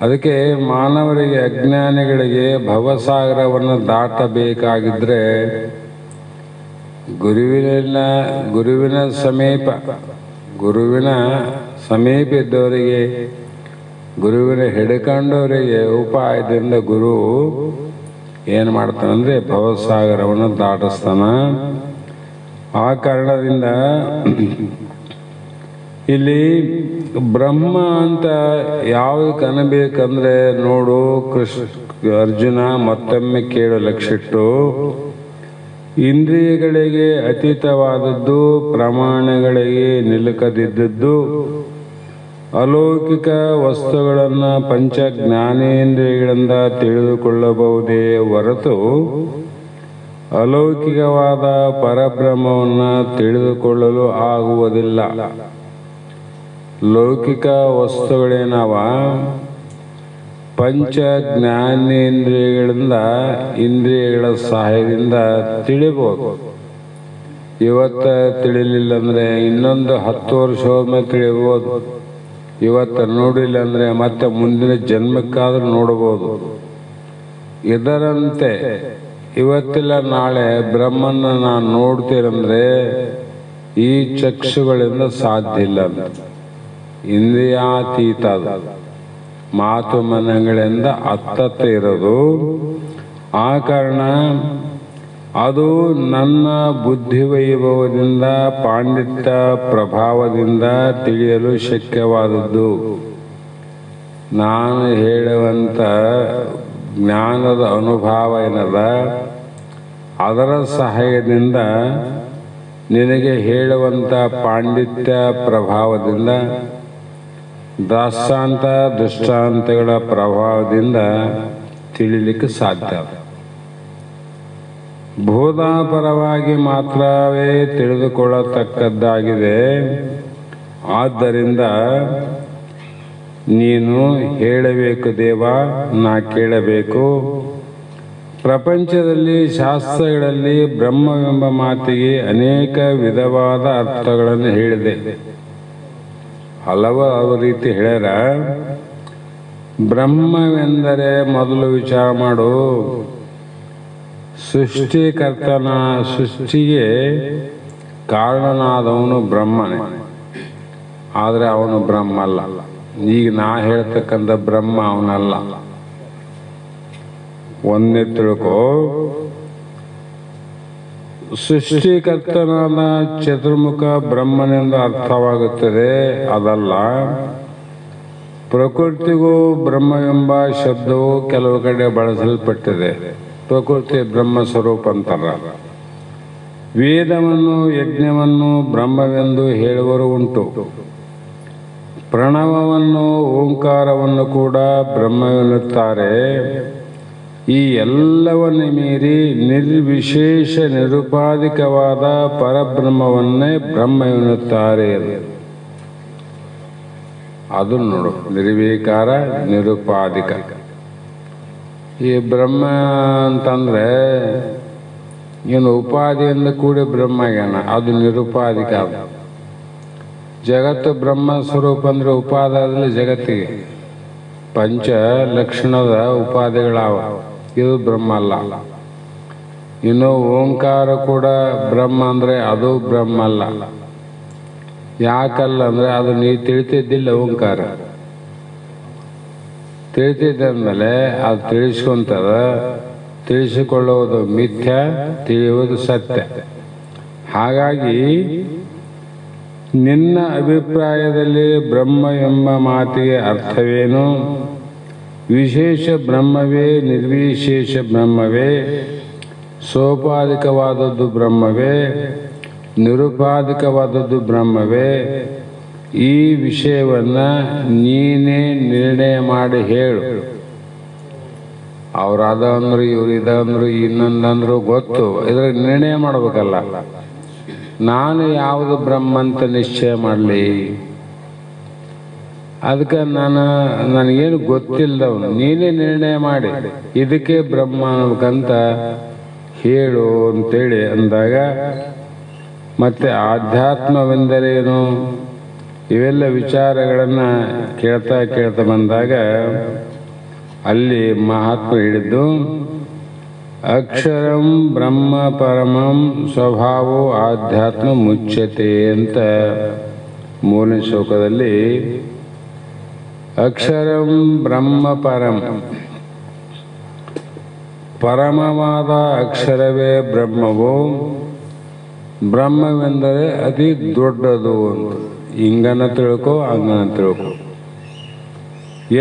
ಅದಕ್ಕೆ ಮಾನವರಿಗೆ, ಅಜ್ಞಾನಿಗಳಿಗೆ ಭವಸಾಗರವನ್ನು ದಾಟಬೇಕಾಗಿದ್ರೆ ಗುರುವಿನ ಸಮೀಪ ಇದ್ದವರಿಗೆ, ಗುರುವಿನ ಹಿಡ್ಕೊಂಡವರಿಗೆ ಉಪಾಯದಿಂದ ಗುರು ಏನು ಮಾಡ್ತಾನಂದ್ರೆ ಭವಸಾಗರವನ್ನು ದಾಟಿಸ್ತಾನ. ಆ ಕಾರಣದಿಂದ ಇಲ್ಲಿ ಬ್ರಹ್ಮ ಅಂತ ಯಾವ್ದಕ್ಕೆ ಅನ್ನಬೇಕಂದ್ರೆ ನೋಡು, ಅರ್ಜುನ ಮತ್ತೊಮ್ಮೆ ಕೇಳೋ ಲಕ್ಷಿಟ್ಟು, ಇಂದ್ರಿಯಗಳಿಗೆ ಅತೀತವಾದದ್ದು, ಪ್ರಮಾಣಗಳಿಗೆ ನಿಲುಕದಿದ್ದದ್ದು, ಅಲೌಕಿಕ ವಸ್ತುಗಳನ್ನು ಪಂಚ ಜ್ಞಾನೇಂದ್ರಿಯಗಳಿಂದ ತಿಳಿದುಕೊಳ್ಳಬಹುದೇ ಹೊರತು ಅಲೌಕಿಕವಾದ ಪರಬ್ರಹ್ಮವನ್ನು ತಿಳಿದುಕೊಳ್ಳಲು ಆಗುವುದಿಲ್ಲ. ಲೌಕಿಕ ವಸ್ತುಗಳೇನವ ಪಂಚ ಜ್ಞಾನೇಂದ್ರಿಯಗಳಿಂದ, ಇಂದ್ರಿಯಗಳ ಸಹಾಯದಿಂದ ತಿಳಿಬೋದು. ಇವತ್ತು ತಿಳಿಲಿಲ್ಲ ಅಂದರೆ ಇನ್ನೊಂದು 10 ವರ್ಷ ಹೋದ್ಮೇಲೆ ತಿಳಿಬೋದು. ಇವತ್ತು ನೋಡಿಲ್ಲ ಅಂದರೆ ಮತ್ತೆ ಮುಂದಿನ ಜನ್ಮಕ್ಕಾದ್ರೂ ನೋಡ್ಬೋದು. ಇದರಂತೆ ಇವತ್ತಿಲ್ಲ ನಾಳೆ ಬ್ರಹ್ಮನ್ನ ನಾನು ನೋಡ್ತೀರಂದ್ರೆ ಈ ಚಕ್ಷುಗಳಿಂದ ಸಾಧ್ಯ ಇಲ್ಲ ಅಂತ. ಇಂದ್ರಿಯಾತೀತ, ಮಾತು ಮನಗಳಿಂದ ಅತ್ತತ್ತ ಇರೋದು. ಆ ಕಾರಣ ಅದು ನನ್ನ ಬುದ್ಧಿ ವೈಭವದಿಂದ, ಪಾಂಡಿತ್ಯ ಪ್ರಭಾವದಿಂದ ತಿಳಿಯಲು ಶಕ್ಯವಾದದ್ದು. ನಾನು ಹೇಳುವಂಥ ಜ್ಞಾನದ ಅನುಭವ ಏನದ, ಅದರ ಸಹಾಯದಿಂದ ನಿನಗೆ ಹೇಳುವಂಥ ಪಾಂಡಿತ್ಯ ಪ್ರಭಾವದಿಂದ, ದಾಸ್ತಾಂತ ದೃಷ್ಟಾಂತಗಳ ಪ್ರಭಾವದಿಂದ ತಿಳಿಲಿಕ್ಕೆ ಸಾಧ್ಯ. ಬೋಧಾಪರವಾಗಿ ಮಾತ್ರವೇ ತಿಳಿದುಕೊಳ್ಳತಕ್ಕದ್ದಾಗಿದೆ. ಆದ್ದರಿಂದ ನೀನು ಹೇಳಬೇಕು ದೇವ, ನಾ ಕೇಳಬೇಕು. ಪ್ರಪಂಚದಲ್ಲಿ ಶಾಸ್ತ್ರಗಳಲ್ಲಿ ಬ್ರಹ್ಮವೆಂಬ ಮಾತಿಗೆ ಅನೇಕ ವಿಧವಾದ ಅರ್ಥಗಳನ್ನು ಹೇಳಿದೆ. ಹಲವಾರು ರೀತಿ ಹೇಳ್ಯಾರ. ಬ್ರಹ್ಮವೆಂದರೆ ಮೊದಲು ವಿಚಾರ ಮಾಡು, ಸೃಷ್ಟಿಗೆ ಕಾರಣನಾದವನು ಬ್ರಹ್ಮನೇ, ಆದರೆ ಅವನು ಬ್ರಹ್ಮ ಅಲ್ಲ. ಈಗ ನಾ ಹೇಳ್ತಕ್ಕಂಥ ಬ್ರಹ್ಮ ಅವನಲ್ಲ. ಒಂದೇ ತಿಳ್ಕೋ, ಸೃಷ್ಟಿಕರ್ತನಾದ ಚತುರ್ಮುಖ ಬ್ರಹ್ಮನೆಂದು ಅರ್ಥವಾಗುತ್ತದೆ, ಅದಲ್ಲ. ಪ್ರಕೃತಿಗೂ ಬ್ರಹ್ಮವೆಂಬ ಶಬ್ದವು ಕೆಲವು ಕಡೆ ಬಳಸಲ್ಪಟ್ಟಿದೆ. ಪ್ರಕೃತಿ ಬ್ರಹ್ಮ ಸ್ವರೂಪ ಅಂತಾರ. ವೇದವನ್ನು, ಯಜ್ಞವನ್ನು ಬ್ರಹ್ಮವೆಂದು ಹೇಳುವರು ಉಂಟು. ಪ್ರಣವವನ್ನು, ಓಂಕಾರವನ್ನು ಕೂಡ ಬ್ರಹ್ಮವೆನ್ನುತ್ತಾರೆ. ಈ ಎಲ್ಲವನ್ನ ಮೀರಿ ನಿರ್ವಿಶೇಷ ನಿರುಪಾಧಿಕವಾದ ಪರಬ್ರಹ್ಮವನ್ನೇ ಬ್ರಹ್ಮ ಎನ್ನುತ್ತಾರೆ. ಅದು ನೋಡು, ನಿರ್ವಿಕಾರ ನಿರುಪಾಧಿಕ. ಈ ಬ್ರಹ್ಮ ಅಂತಂದ್ರೆ ಏನು ಉಪಾಧಿಯಿಂದ ಕೂಡಿ ಬ್ರಹ್ಮ ಆಗ್ಯಾನ, ಅದು ನಿರುಪಾಧಿಕ. ಜಗತ್ತು ಬ್ರಹ್ಮ ಸ್ವರೂಪ ಅಂದ್ರೆ ಉಪಾದಾದಲ್ಲಿ ಜಗತ್ತಿಗೆ ಪಂಚ ಲಕ್ಷಣದ ಉಪಾಧಿಗಳಾವ, ಇದು ಬ್ರಹ್ಮ ಅಲ್ಲ. ಇನ್ನು ಓಂಕಾರ ಕೂಡ ಬ್ರಹ್ಮ ಅಂದ್ರೆ ಅದು ಬ್ರಹ್ಮ ಅಲ್ಲ. ಯಾಕಲ್ಲ ಅಂದ್ರೆ ಅದು ನೀ ತಿಳಿತಿದ್ದಿಲ್ಲ. ಓಂಕಾರ ತಿಳಿತಿದ್ದಂದಮೇಲೆ ಅದು ತಿಳಿಸ್ಕೊಂತದ. ತಿಳಿಸಿಕೊಳ್ಳುವುದು ಮಿಥ್ಯ, ತಿಳಿಯುವುದು ಸತ್ಯ. ಹಾಗಾಗಿ ನಿನ್ನ ಅಭಿಪ್ರಾಯದಲ್ಲಿ ಬ್ರಹ್ಮ ಎಂಬ ಮಾತಿಗೆ ಅರ್ಥವೇನು? ವಿಶೇಷ ಬ್ರಹ್ಮವೇ, ನಿರ್ವಿಶೇಷ ಬ್ರಹ್ಮವೇ, ಸೋಪಾಧಿಕವಾದದ್ದು ಬ್ರಹ್ಮವೇ, ನಿರುಪಾಧಿಕವಾದದ್ದು ಬ್ರಹ್ಮವೇ? ಈ ವಿಷಯವನ್ನ ನೀನೇ ನಿರ್ಣಯ ಮಾಡಿ ಹೇಳು. ಅವ್ರದಂದ್ರು ಇವ್ರಿದಂದ್ರು ಇನ್ನೊಂದಂದ್ರು ಗೊತ್ತು, ಇದ್ರ ನಿರ್ಣಯ ಮಾಡ್ಬೇಕಲ್ಲ. ನಾನು ಯಾವುದು ಬ್ರಹ್ಮ ಅಂತ ನಿಶ್ಚಯ ಮಾಡಲಿ? ಅದಕ್ಕೆ ನನಗೇನು ಗೊತ್ತಿಲ್ಲದವನು, ನೀನೇ ನಿರ್ಣಯ ಮಾಡಿ ಇದಕ್ಕೆ ಬ್ರಹ್ಮ ಅನ್ನಬೇಕಂತ ಹೇಳು ಅಂತೇಳಿ ಅಂದಾಗ, ಮತ್ತೆ ಆಧ್ಯಾತ್ಮವೆಂದರೇನು ಇವೆಲ್ಲ ವಿಚಾರಗಳನ್ನು ಕೇಳ್ತಾ ಬಂದಾಗ ಅಲ್ಲಿ ಮಹಾತ್ಮ ಹೇಳಿದ್ದು, ಅಕ್ಷರಂ ಬ್ರಹ್ಮ ಪರಮಂ ಸ್ವಭಾವೋ ಆಧ್ಯಾತ್ಮ ಮುಚ್ಯತೆ ಅಂತ ಮೂರನೇ ಶ್ಲೋಕದಲ್ಲಿ, ಅಕ್ಷರಂ ಬ್ರಹ್ಮ ಪರಂ, ಪರಮವಾದ ಅಕ್ಷರವೇ ಬ್ರಹ್ಮವು, ಬ್ರಹ್ಮವೆಂದರೆ ಅತಿ ದೊಡ್ಡದು ಅಂತ. ಹಿಂಗನ ತಿಳ್ಕೊ, ಹಂಗನ ತಿಳ್ಕೊ.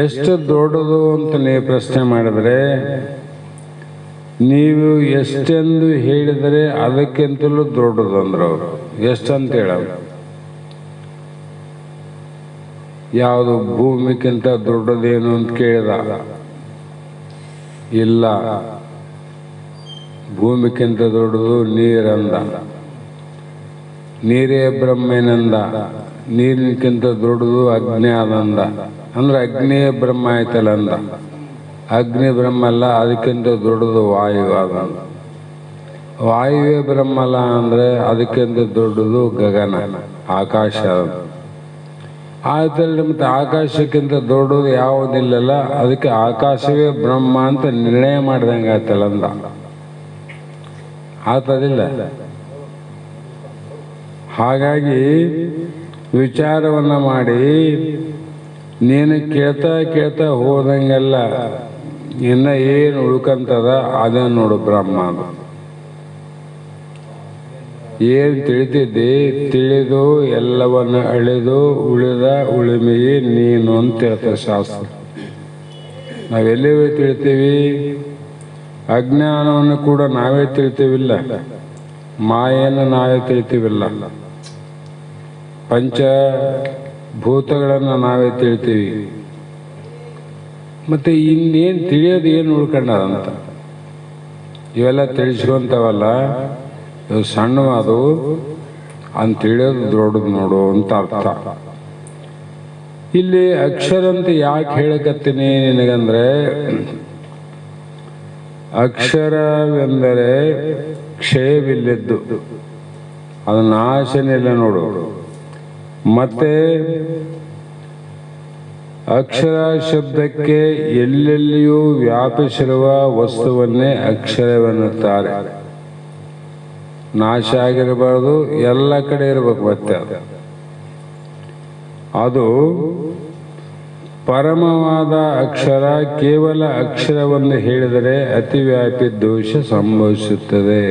ಎಷ್ಟು ದೊಡ್ಡದು ಅಂತ ನೀವು ಪ್ರಶ್ನೆ ಮಾಡಿದ್ರೆ, ನೀವು ಎಷ್ಟೆಂದು ಹೇಳಿದರೆ ಅದಕ್ಕಿಂತಲೂ ದೊಡ್ಡದು ಅಂದ್ರು ಅವರು. ಎಷ್ಟಂತ ಹೇಳ, ಯಾವುದು ಭೂಮಿಗಿಂತ ದೊಡ್ಡದೇನು ಅಂತ ಕೇಳಿದ, ಇಲ್ಲ ಭೂಮಿಗಿಂತ ದೊಡ್ಡದು ನೀರಂದ. ನೀರೇ ಬ್ರಹ್ಮೇನಂದ. ನೀರಿನಕ್ಕಿಂತ ದೊಡ್ಡದು ಅಗ್ನಿ ಆದಂದ. ಅಂದ್ರೆ ಅಗ್ನಿಯೇ ಬ್ರಹ್ಮ ಆಯ್ತಲ್ಲ ಅಂದ. ಅಗ್ನಿ ಬ್ರಹ್ಮ ಅಲ್ಲ, ಅದಕ್ಕಿಂತ ದೊಡ್ಡದು ವಾಯು ಆದಂದ. ವಾಯುವೇ ಬ್ರಹ್ಮ ಅಲ್ಲ ಅಂದ್ರೆ ಅದಕ್ಕಿಂತ ದೊಡ್ಡದು ಗಗನ, ಆಕಾಶ. ಆಯ್ತಲ್ಲ, ಮತ್ತೆ ಆಕಾಶಕ್ಕಿಂತ ದೊಡ್ಡದು ಯಾವುದಿಲ್ಲಲ್ಲ, ಅದಕ್ಕೆ ಆಕಾಶವೇ ಬ್ರಹ್ಮ ಅಂತ ನಿರ್ಣಯ ಮಾಡಿದಂಗೆ ಆಯ್ತಲ್ಲ ಅಂದ. ಆತದಿಲ್ಲ. ಹಾಗಾಗಿ ವಿಚಾರವನ್ನ ಮಾಡಿ ನೀನು ಕೇಳ್ತಾ ಹೋದಂಗೆಲ್ಲ ಇನ್ನ ಏನು ಉಳ್ಕಂತದ ಅದೇ ನೋಡು ಬ್ರಹ್ಮ. ಅದು ಏನು ತಿಳಿತಿದ್ದಿ, ತಿಳಿದು ಎಲ್ಲವನ್ನು ಅಳಿದು ಉಳಿದ ಉಳಿಮೆಯೇ ನೀನು ಅಂತ ಹೇಳ್ತಾರೆ ಶಾಸ್ತ್ರ. ನಾವೆಲ್ಲಿ ತಿಳ್ತೀವಿ? ಅಜ್ಞಾನವನ್ನು ಕೂಡ ನಾವೇ ತಿಳ್ತೀವಿಲ್ಲ, ಮಾಯನ್ನು ನಾವೇ ತಿಳ್ತೀವಿಲ್ಲ, ಪಂಚಭೂತಗಳನ್ನು ನಾವೇ ತಿಳ್ತೀವಿ. ಮತ್ತೆ ಇನ್ನೇನು ತಿಳಿಯೋದು ಏನು ಉಳ್ಕೊಂಡದಂತ? ಇವೆಲ್ಲ ತಿಳಿಸ್ಕೊಂತವಲ್ಲ, ಇವು ಸಣ್ಣವಾದವು, ಅಂತ ತಿಳಿಯೋದು ದೊಡ್ಡದು ನೋಡು ಅಂತ ಅರ್ಥ. ಇಲ್ಲಿ ಅಕ್ಷರ ಅಂತ ಯಾಕೆ ಹೇಳಕತ್ತೀನಿ ನಿನಗಂದ್ರೆ, ಅಕ್ಷರವೆಂದರೆ ಕ್ಷಯವಿಲ್ಲದ್ದು, ಅದು ನಾಶನಿಲ್ಲ ನೋಡು. ಮತ್ತೆ ಅಕ್ಷರ ಶಬ್ದಕ್ಕೆ ಎಲ್ಲೆಲ್ಲಿಯೂ ವ್ಯಾಪಿಸಿರುವ ವಸ್ತುವನ್ನೇ ಅಕ್ಷರವೆನ್ನುತ್ತಾರೆ. ನಾಶ ಆಗಿರಬಾರ್ದು, ಎಲ್ಲ ಕಡೆ ಇರಬೇಕು. ಮತ್ತೆ ಅದು ಪರಮವಾದ ಅಕ್ಷರ. ಕೇವಲ ಅಕ್ಷರವನ್ನು ಹೇಳಿದರೆ ಅತಿವ್ಯಾಪಿ ದೋಷ ಸಂಭವಿಸುತ್ತದೆ.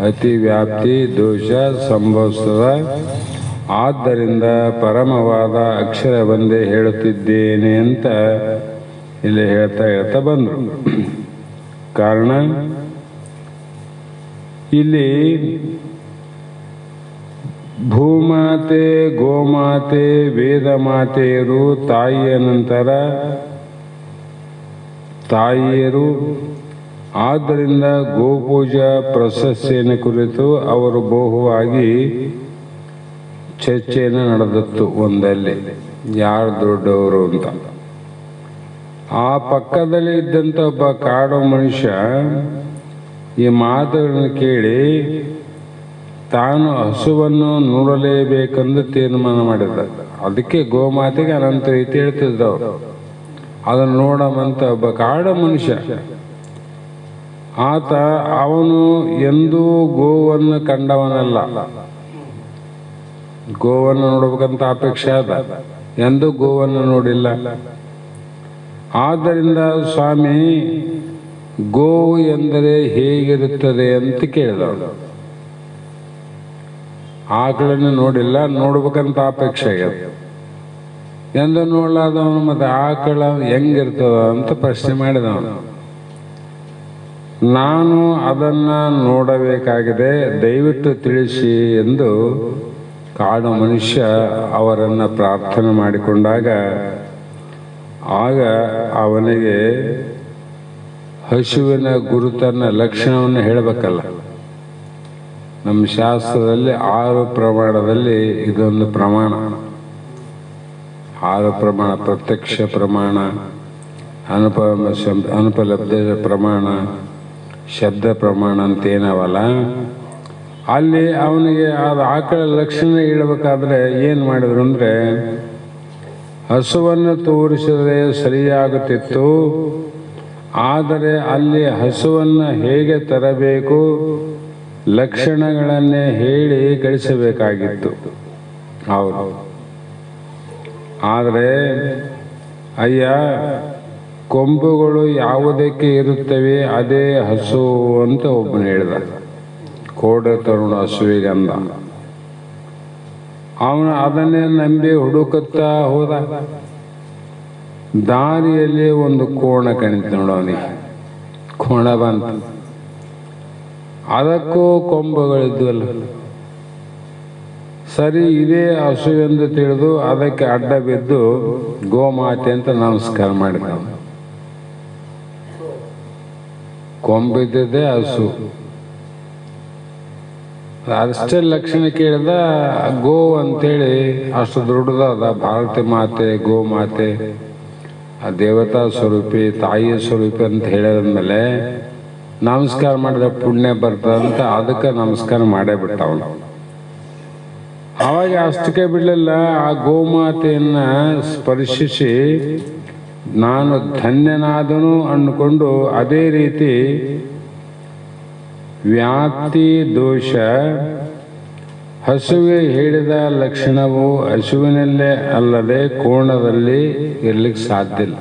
ಅತಿವ್ಯಾಪ್ತಿ ದೋಷ ಸಂಭವಿಸುತ್ತದೆ. ಆದ್ದರಿಂದ ಪರಮವಾದ ಅಕ್ಷರವೊಂದೇ ಹೇಳುತ್ತಿದ್ದೇನೆ ಅಂತ ಇಲ್ಲಿ ಹೇಳ್ತಾ ಬಂದರು. ಕಾರಣ ಇಲ್ಲಿ ಭೂಮಾತೆ, ಗೋಮಾತೆ, ವೇದ ಮಾತೆಯರು ತಾಯಿಯ ನಂತರ ತಾಯಿಯರು. ಆದ್ದರಿಂದ ಗೋಪೂಜಾ ಪ್ರಶಸ್ತಿಯನ್ನು ಕುರಿತು ಅವರು ಬಹುವಾಗಿ ಚರ್ಚೆಯನ್ನು ನಡೆದಿತ್ತು ಒಂದಲ್ಲಿ, ಯಾರು ದೊಡ್ಡವರು ಅಂತ. ಆ ಪಕ್ಕದಲ್ಲಿ ಇದ್ದಂಥ ಒಬ್ಬ ಕಾಡು ಮನುಷ್ಯ ಈ ಮಾತುಗಳನ್ನು ಕೇಳಿ ತಾನು ಹಸುವನ್ನು ನೋಡಲೇಬೇಕೆಂದು ತೀರ್ಮಾನ ಮಾಡಿದ. ಅದಕ್ಕೆ ಗೋಮಾತೆಗೆ ಅನಂತ ರೀತಿ ಹೇಳ್ತಿದ್ರು ಅವರು. ಅದನ್ನು ನೋಡಮಂತ ಒಬ್ಬ ಕಾಡು ಮನುಷ್ಯ ಆತ, ಅವನು ಎಂದೂ ಗೋವನ್ನು ಕಂಡವನಲ್ಲ. ಗೋವನ್ನು ನೋಡ್ಬೇಕಂತ ಅಪೇಕ್ಷೆ ಅದ, ಎಂದೂ ಗೋವನ್ನು ನೋಡಿಲ್ಲ. ಆದ್ದರಿಂದ ಸ್ವಾಮಿ, ಗೋವು ಎಂದರೆ ಹೇಗಿರುತ್ತದೆ ಅಂತ ಕೇಳಿದವನು. ಆಕಳನ್ನು ನೋಡಿಲ್ಲ, ನೋಡ್ಬೇಕಂತ ಅಪೇಕ್ಷೆ ಆಗ್ಯದ. ಎಂದು ನೋಡಲಾದವನು ಮತ್ತೆ ಆಕಳ ಹೆಂಗಿರ್ತದ ಅಂತ ಪ್ರಶ್ನೆ ಮಾಡಿದವನು. ನಾನು ಅದನ್ನು ನೋಡಬೇಕಾಗಿದೆ, ದಯವಿಟ್ಟು ತಿಳಿಸಿ ಎಂದು ಕಾಡು ಮನುಷ್ಯ ಅವರನ್ನು ಪ್ರಾರ್ಥನೆ ಮಾಡಿಕೊಂಡಾಗ, ಆಗ ಅವನಿಗೆ ಹಸುವಿನ ಗುರುತನ್ನ ಲಕ್ಷಣವನ್ನು ಹೇಳಬೇಕಲ್ಲ. ನಮ್ಮ ಶಾಸ್ತ್ರದಲ್ಲಿ 6 ಪ್ರಮಾಣದಲ್ಲಿ ಇದೊಂದು ಪ್ರಮಾಣ. 6 ಪ್ರಮಾಣ: ಪ್ರತ್ಯಕ್ಷ ಪ್ರಮಾಣ, ಅನುಪಲಬ್ಧ ಪ್ರಮಾಣ, ಶಬ್ದ ಪ್ರಮಾಣ ಅಂತ ಏನವಲ್ಲ. ಅಲ್ಲಿ ಅವನಿಗೆ ಅದು ಆಕಳ ಲಕ್ಷಣ ಹೇಳಬೇಕಾದ್ರೆ ಏನು ಮಾಡಿದ್ರು ಅಂದರೆ, ಹಸುವನ್ನು ತೋರಿಸಿದರೆ ಸರಿಯಾಗುತ್ತಿತ್ತು, ಆದರೆ ಅಲ್ಲಿ ಹಸುವನ್ನು ಹೇಗೆ ತರಬೇಕು ಲಕ್ಷಣಗಳನ್ನೇ ಹೇಳಿ ಕಳಿಸಬೇಕಾಗಿತ್ತು ಅವರು. ಆದರೆ ಅಯ್ಯ, ಕೊಂಬುಗಳು ಯಾವುದಕ್ಕೆ ಇರುತ್ತವೆ ಅದೇ ಹಸು ಅಂತ ಒಬ್ಬನು ಹೇಳಿದ. ಕೋಡ ತರುಣ ಹಸುವಿಗಂದ. ಅವನು ಅದನ್ನೇ ನಂಬಿ ಹುಡುಕುತ್ತಾ ಹೋದ. ದಾರಿಯಲ್ಲಿ ಒಂದು ಕೋಣ ಕಾಣಿತು ನೋಡವನಿಗೆ. ಕೋಣ ಬಂತು, ಅದಕ್ಕೂ ಕೊಂಬುಗಳಿದ್ವಲ್ಲ. ಸರಿ, ಇದೇ ಹಸು ಎಂದು ತಿಳಿದು ಅದಕ್ಕೆ ಅಡ್ಡ ಬಿದ್ದು ಗೋಮಾತೆ ಅಂತ ನಮಸ್ಕಾರ ಮಾಡಿದ. ಕೊಂಬಿದ್ದೇ ಹಸು. ಅಷ್ಟೇ ಲಕ್ಷಣ ಕೇಳಿದ. ಗೋ ಅಂತೇಳಿ ಅಷ್ಟು ದೊಡ್ಡದಾದ ಭಾರತಿ ಮಾತೆ, ಗೋಮಾತೆ, ಆ ದೇವತಾ ಸ್ವರೂಪಿ, ತಾಯಿಯ ಸ್ವರೂಪಿ ಅಂತ ಹೇಳಿದ್ಮೇಲೆ ನಮಸ್ಕಾರ ಮಾಡಿದ ಪುಣ್ಯ ಬರ್ತದಂತ ಅದಕ್ಕೆ ನಮಸ್ಕಾರ ಮಾಡೇ ಬಿಟ್ಟ ಅವನು. ಅವಾಗ ಅಷ್ಟಕ್ಕೆ ಬಿಡಲಿಲ್ಲ, ಆ ಗೋಮಾತೆಯನ್ನ ಸ್ಪರ್ಶಿಸಿ ನಾನು ಧನ್ಯನಾದನು ಅಂದುಕೊಂಡು ಅದೇ ರೀತಿ ವ್ಯಾಪ್ತಿ ದೋಷ ಹಸುವಿಗೆ ಹೇಳಿದ ಲಕ್ಷಣವು ಹಸುವಿನಲ್ಲೇ ಅಲ್ಲದೆ ಕೋಣದಲ್ಲಿ ಇರ್ಲಿಕ್ಕೆ ಸಾಧ್ಯ ಇಲ್ಲ.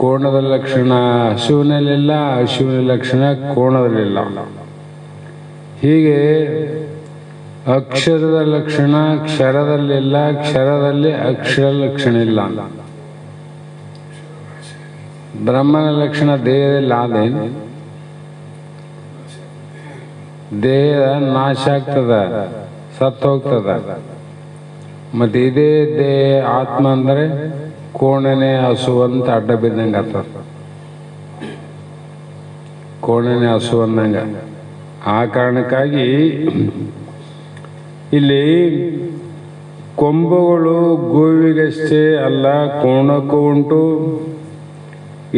ಕೋಣದ ಲಕ್ಷಣ ಹಸುವಿನಲ್ಲಿಲ್ಲ, ಹಸುವಿನ ಲಕ್ಷಣ ಕೋಣದಲ್ಲಿಲ್ಲ. ಹೀಗೆ ಅಕ್ಷರದ ಲಕ್ಷಣ ಕ್ಷರದಲ್ಲಿಲ್ಲ, ಕ್ಷರದಲ್ಲಿ ಅಕ್ಷರ ಲಕ್ಷಣ ಇಲ್ಲ. ಬ್ರಹ್ಮನ ಲಕ್ಷಣ ದೇಹದಲ್ಲಿ ಆದೇನು? ದೇಹ ನಾಶ ಆಗ್ತದ, ಸತ್ತು ಹೋಗ್ತದ. ಮತ್ತೆ ಇದೇ ದೇಹ ಆತ್ಮ ಅಂದರೆ ಕೋಣನೆ ಹಸು ಅಂತ ಅಡ್ಡ ಬಿದ್ದಂಗೆ ಆಗ್ತದ. ಕೋಣನೆ ಹಸು ಅಂದಂಗ. ಆ ಕಾರಣಕ್ಕಾಗಿ ಇಲ್ಲಿ ಕೊಂಬುಗಳು ಗೋವಿಗಷ್ಟೇ ಅಲ್ಲ, ಕೋಣಕ್ಕೂ ಉಂಟು.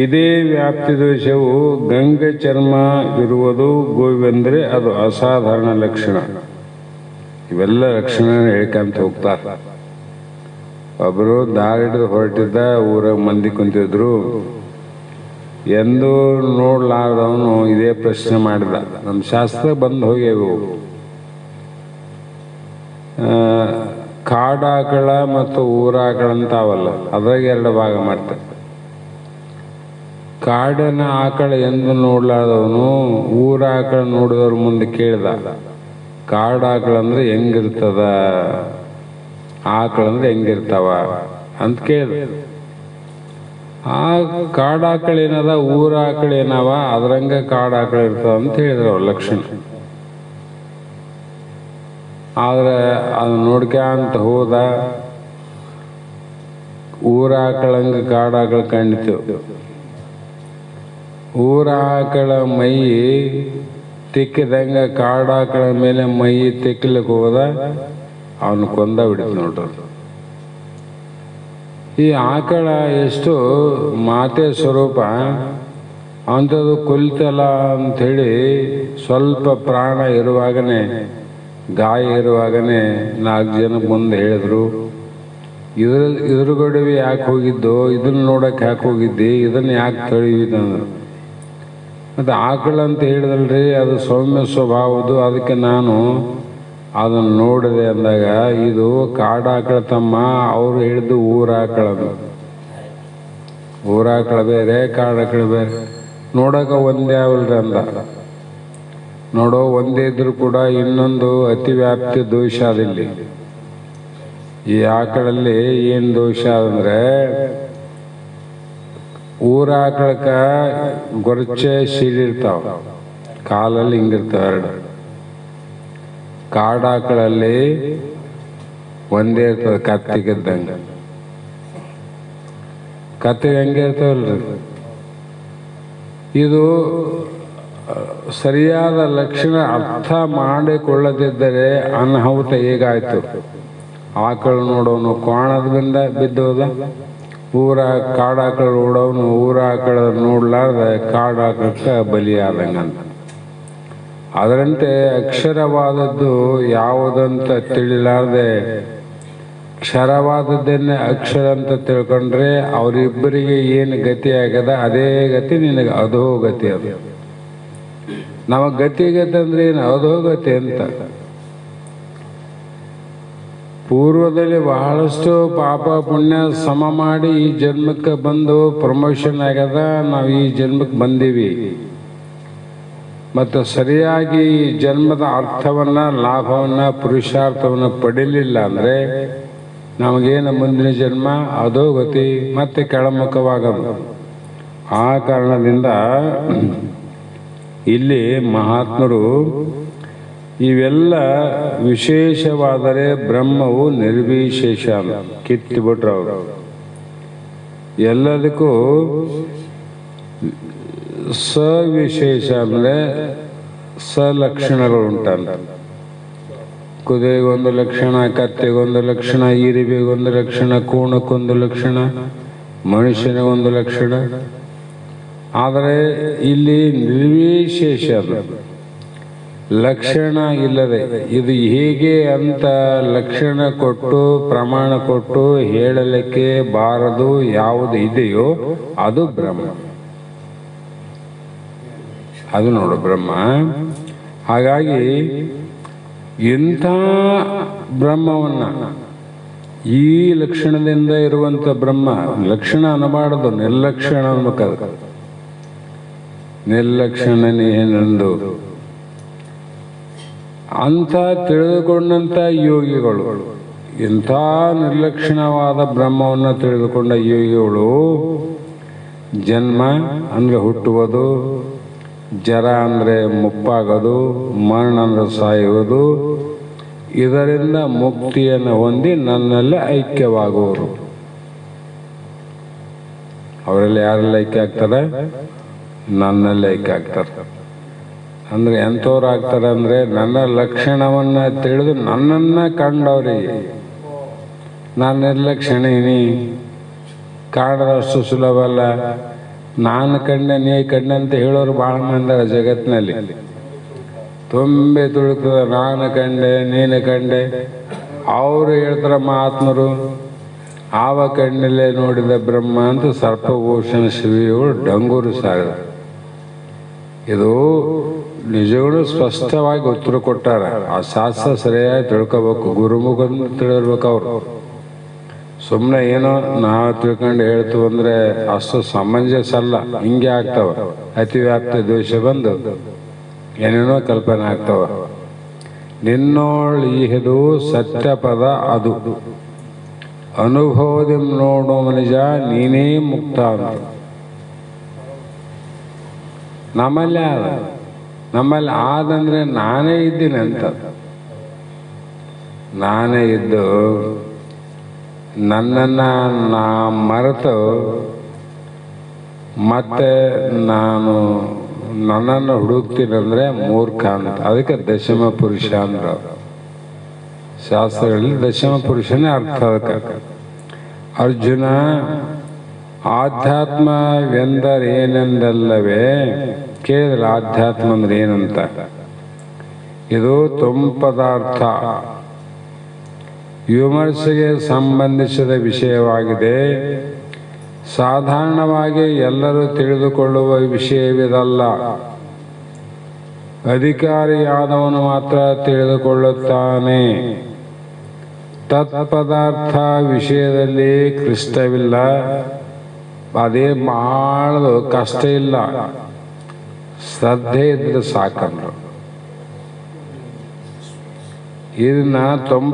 ಇದೇ ವ್ಯಾಪ್ತಿ ದೋಷವು ಗಂಗೆ ಚರ್ಮ ಇರುವುದು ಗೋವೆಂದರೆ ಅದು ಅಸಾಧಾರಣ ಲಕ್ಷಣ. ಇವೆಲ್ಲ ಲಕ್ಷಣ ಹೇಳ್ಕೊಂತ ಹೋಗ್ತಾರೆ. ಒಬ್ಬರು ದಾರಿ ಹಿಡಿದು ಹೊರಟಿದ್ದ, ಊರಾಗ ಮಂದಿ ಕುಂತಿದ್ರು. ಎಂದೂ ನೋಡ್ಲಾರ್ದವನು ಇದೇ ಪ್ರಶ್ನೆ ಮಾಡಿದ. ನಮ್ಮ ಶಾಸ್ತ್ರ ಬಂದು ಹೋಗ್ಯವು. ಕಾಡಾಕಳ ಮತ್ತು ಊರಾಕಳ ಅಂತಾವಲ್ಲ, ಅದ್ರಾಗ 2 ಭಾಗ ಮಾಡ್ತಾರೆ. ಕಾಡಿನ ಆಕಳ ಎಂದು ನೋಡ್ಲಾರ್ದವನು ಊರಾಕಳ ನೋಡಿದವ್ರ ಮುಂದೆ ಕೇಳಿದ, ಕಾಡಾಕಳಂದ್ರೆ ಹೆಂಗಿರ್ತದ, ಆಕಳಂದ್ರೆ ಹೆಂಗಿರ್ತಾವ ಅಂತ ಕೇಳಿದ. ಆ ಕಾಡಾಕಳ ಏನದ, ಊರಾಕಳ ಏನವ, ಅದ್ರಂಗ ಕಾಡಾಕಳ ಇರ್ತಾವ ಅಂತ ಹೇಳಿದ್ರು ಅವ್ರ ಲಕ್ಷಣ. ಆದ್ರೆ ಅದು ನೋಡ್ಕ್ಯಾಂತ ಹೋದ. ಊರಾಕಳಂಗೆ ಕಾಡಾಕಳ ಕಂಡಿತು. ಊರಾಕಳ ಮೈ ತಿಕ್ಕಿದಂಗೆ ಕಾಡಾಕಳ ಮೇಲೆ ಮೈ ತಿಕ್ಕಲಿಕ್ಕೆ ಹೋದ, ಅವನು ಕೊಂದ ಬಿಡಿತು ನೋಡ್ರಿ. ಈ ಆಕಳ ಎಷ್ಟು ಮಾತೆ ಸ್ವರೂಪ ಅಂಥದ್ದು ಕೊಲ್ತಲ್ಲ ಅಂಥೇಳಿ ಸ್ವಲ್ಪ ಪ್ರಾಣ ಇರುವಾಗನೇ, ಗಾಯ ಇರುವಾಗನೇ 4 ಜನ ಮುಂದೆ ಹೇಳಿದ್ರು, ಇದ್ರಗಡೆ ಯಾಕೆ ಹೋಗಿದ್ದು, ಇದನ್ನ ನೋಡಕ್ಕೆ ಯಾಕೆ ಹೋಗಿದ್ದಿ, ಇದನ್ನು ಯಾಕೆ ತಳಿವಿದಂದ್ರು. ಮತ್ತು ಆಕಳ ಅಂತ ಹೇಳಿದಲ್ರಿ, ಅದು ಸೌಮ್ಯ ಸ್ವಭಾವದ್ದು, ಅದಕ್ಕೆ ನಾನು ಅದನ್ನು ನೋಡಿದೆ ಅಂದಾಗ ಇದು ಕಾಡಾಕಳ ತಮ್ಮ, ಅವರು ಹೇಳಿದ್ದು ಊರಾಕಳದು. ಊರಾಕಳ ಬೇರೆ, ಕಾಡಾಕಳ ಬೇರೆ, ನೋಡೋಕೆ ಒಂದೇ ಅವಲ್ರಿ ಅಂದ. ನೋಡೋ ಒಂದೇ ಇದ್ರೂ ಕೂಡ ಇನ್ನೊಂದು ಅತಿವ್ಯಾಪ್ತಿ ದೋಷ ಅದಿಲ್ಲಿ. ಈ ಆಕಳಲ್ಲಿ ಏನು ದೋಷ ಅಂದರೆ, ಊರಾಕಳಕ್ಕ ಗೊರಚೆ ಸೀಳಿರ್ತಾವ, ಕಾಲಲ್ಲಿ ಹಿಂಗಿರ್ತಾವ ಎರಡು. ಕಾಡಾಕಳಲ್ಲಿ ಒಂದೇ ಇರ್ತದೆ, ಕತ್ತಿಗಿದ್ದಂಗೆ. ಕತ್ತಿಗೆ ಹಂಗೆ ಇರ್ತಾವಲ್ರಿ. ಇದು ಸರಿಯಾದ ಲಕ್ಷಣ ಅರ್ಥ ಮಾಡಿಕೊಳ್ಳದಿದ್ದರೆ ಅನಾಹುತ ಹೇಗಾಯ್ತು. ಆಕಳು ನೋಡೋನು ಕೋಣದಿಂದ ಬಿದ್ದೋದ, ಕಾಡಾಕಳು ನೋಡೋನು ಊರಾಕಳ ನೋಡ್ಲಾರ್ದೆ ಕಾಡಾಕಳಕ್ಕೆ ಬಲಿಯಾದಂಗಂತ. ಅದರಂತೆ ಅಕ್ಷರವಾದದ್ದು ಯಾವುದಂತ ತಿಳಿಲಾರ್ದೆ ಕ್ಷರವಾದದ್ದನ್ನೇ ಅಕ್ಷರ ಅಂತ ತಿಳ್ಕೊಂಡ್ರೆ ಅವರಿಬ್ಬರಿಗೆ ಏನು ಗತಿ ಆಗ್ಯದ ಅದೇ ಗತಿ ನಿನಗೆ ಅಧೋಗತಿ. ಅದು ನಮಗೆ ಗತಿ ಅಂದ್ರೆ ಏನು, ಅಧೋಗತಿ ಅಂತ. ಪೂರ್ವದಲ್ಲಿ ಬಹಳಷ್ಟು ಪಾಪ ಪುಣ್ಯ ಸಮ ಮಾಡಿ ಈ ಜನ್ಮಕ್ಕೆ ಬಂದು ಪ್ರಮೋಷನ್ ಆಗ್ಯದ, ನಾವು ಈ ಜನ್ಮಕ್ಕೆ ಬಂದೀವಿ. ಮತ್ತು ಸರಿಯಾಗಿ ಈ ಜನ್ಮದ ಅರ್ಥವನ್ನ, ಲಾಭವನ್ನ, ಪುರುಷಾರ್ಥವನ್ನು ಪಡೀಲಿಲ್ಲ ಅಂದರೆ ನಮಗೇನು ಮುಂದಿನ ಜನ್ಮ ಅಧೋಗತಿ, ಮತ್ತೆ ಕೆಳಮುಖವಾಗದು. ಆ ಕಾರಣದಿಂದ ಇಲ್ಲಿ ಮಹಾತ್ಮರು ಇವೆಲ್ಲ ವಿಶೇಷವಾದರೆ ಬ್ರಹ್ಮವು ನಿರ್ವಿಶೇಷ ಕಿತ್ತಿಬಿಟ್ರು ಅವರು. ಎಲ್ಲದಕ್ಕೂ ಸವಿಶೇಷ ಅಂದರೆ ಸಲಕ್ಷಣಗಳು ಉಂಟಂತ. ಕುದುರೆಗೊಂದು ಲಕ್ಷಣ, ಕತ್ತೆಗೊಂದು ಲಕ್ಷಣ, ಇರಿಬೆಗೊಂದು ಲಕ್ಷಣ, ಕೂಣಕ್ಕೊಂದು ಲಕ್ಷಣ, ಮನುಷ್ಯನಿಗೊಂದು ಲಕ್ಷಣ. ಆದರೆ ಇಲ್ಲಿ ನಿರ್ವಿಶೇಷ, ಲಕ್ಷಣ ಇಲ್ಲದೆ ಇದು ಹೇಗೆ ಅಂತ ಲಕ್ಷಣ ಕೊಟ್ಟು ಪ್ರಮಾಣ ಕೊಟ್ಟು ಹೇಳಲಿಕ್ಕೆ ಬಾರದು ಯಾವುದು ಇದೆಯೋ ಅದು ಬ್ರಹ್ಮ. ಅದು ನೋಡು ಬ್ರಹ್ಮ. ಹಾಗಾಗಿ ಇಂಥ ಬ್ರಹ್ಮವನ್ನ, ಈ ಲಕ್ಷಣದಿಂದ ಇರುವಂಥ ಬ್ರಹ್ಮ, ಲಕ್ಷಣ ಅನ್ನಬಾರದು, ನಿರ್ಲಕ್ಷಣ ಅನ್ಬೇಕದು. ನಿರ್ಲಕ್ಷಣನೇನೆಂದು ಅಂತ ತಿಳಿದುಕೊಂಡಂಥ ಯೋಗಿಗಳು, ಇಂಥ ನಿರ್ಲಕ್ಷಣವಾದ ಬ್ರಹ್ಮವನ್ನು ತಿಳಿದುಕೊಂಡ ಯೋಗಿಗಳು ಜನ್ಮ ಅಂದರೆ ಹುಟ್ಟುವುದು, ಜರ ಅಂದರೆ ಮುಪ್ಪಾಗೋದು, ಮರಣ ಅಂದರೆ ಸಾಯುವುದು, ಇದರಿಂದ ಮುಕ್ತಿಯನ್ನು ಹೊಂದಿ ನನ್ನಲ್ಲಿ ಐಕ್ಯವಾಗುವರು. ಅವರಲ್ಲಿ ಯಾರೆಲ್ಲ ಐಕ್ಯ ಆಗ್ತಾರೆ? ನನ್ನಲ್ಲಿ ಐಕ್ಯ ಆಗ್ತಾರೆ. ಅಂದರೆ ಎಂಥವ್ರು ಆಗ್ತಾರೆ ಅಂದರೆ, ನನ್ನ ಲಕ್ಷಣವನ್ನು ತಿಳಿದು ನನ್ನನ್ನು ಕಂಡವರಿಗೆ. ನಾನು ನಿರ್ಲಕ್ಷಣೀನಿ, ಕಾಣದಷ್ಟು ಸುಲಭ ಅಲ್ಲ. ನಾನು ಕಂಡೆ ನೀ ಕಂಡೆ ಅಂತ ಹೇಳೋರು ಭಾಳ ಮಂದಿ ಜಗತ್ತಿನಲ್ಲಿ. ತುಂಬೆ ತುಳುಕದ ನಾನು ಕಂಡೆ ನೀನು ಕಂಡೆ. ಅವರು ಹೇಳ್ತಾರೆ ಮಹಾತ್ಮರು, ಆವ ಕಣ್ಣಲ್ಲೇ ನೋಡಿದ ಬ್ರಹ್ಮ ಅಂತ ಸರ್ಪಭೂಷಣ ಶಿವಿಗಳು ಡಂಗೂರು ಸಾರಿದ. ಇದು ನಿಜಗಳು ಸ್ಪಷ್ಟವಾಗಿ ಉತ್ತರ ಕೊಟ್ಟಾರ. ಆ ಶಾಸ್ತ್ರ ಸರಿಯಾಗಿ ತಿಳ್ಕೋಬೇಕು, ಗುರುಮುಖಂದು ತಿಳಿರ್ಬೇಕು. ಅವರು ಸುಮ್ಮನೆ ಏನೋ ನಾವು ತಿಳ್ಕೊಂಡು ಹೇಳ್ತೀವಿ ಅಂದರೆ ಅಷ್ಟು ಸಮಂಜಸ ಅಲ್ಲ. ಹಿಂಗೆ ಆಗ್ತಾವ, ಅತಿವ್ಯಾಪ್ತಿ ದೋಷ ಬಂದು ಏನೇನೋ ಕಲ್ಪನೆ ಆಗ್ತಾವ. ನಿನ್ನೋಳ್ ಈಹದು ಸತ್ಯ ಪದ ಅದು, ಅನುಭವದಿ ನೋಡೋ ನಿಜ ನೀನೇ ಮುಕ್ತ ಅಂತ. ನಮ್ಮಲ್ಲಿ ಆದಂದ್ರೆ ನಾನೇ ಇದ್ದೀನಿ ಅಂತ. ನಾನೇ ಇದ್ದು ನನ್ನನ್ನು ನಾ ಮರೆತು ಮತ್ತೆ ನನ್ನನ್ನು ಹುಡುಕ್ತೀನಂದ್ರೆ ಮೂರ್ಖ ಅಂತ. ಅದಕ್ಕೆ ದಶಮ ಪುರುಷ ಅಂದ್ರ ಶಾಸ್ತ್ರಗಳಲ್ಲಿ ದಶಮ ಪುರುಷನೇ ಅರ್ಥ. ಅದಕ್ಕೆ ಅರ್ಜುನ ಆಧ್ಯಾತ್ಮವೆಂದರೇನೆಂದಲ್ಲವೇ ಕೇಳಿದ್ರೆ ಆಧ್ಯಾತ್ಮ ಅಂದ್ರೆ ಏನಂತ. ಇದು ಪದಾರ್ಥ ವಿಮರ್ಶೆಗೆ ಸಂಬಂಧಿಸಿದ ವಿಷಯವಾಗಿದೆ. ಸಾಧಾರಣವಾಗಿ ಎಲ್ಲರೂ ತಿಳಿದುಕೊಳ್ಳುವ ವಿಷಯವಿದಲ್ಲ. ಅಧಿಕಾರಿಯಾದವನು ಮಾತ್ರ ತಿಳಿದುಕೊಳ್ಳುತ್ತಾನೆ. ತತ್ಪದಾರ್ಥ ವಿಷಯದಲ್ಲಿ ಕ್ಲಿಷ್ಟವಿಲ್ಲ, ಅದೇ ಮಾಡಲು ಕಷ್ಟ ಇಲ್ಲ, ಶ್ರದ್ಧೆ ಇದ್ರೆ ಸಾಕಂದ್ರು. ಇದನ್ನ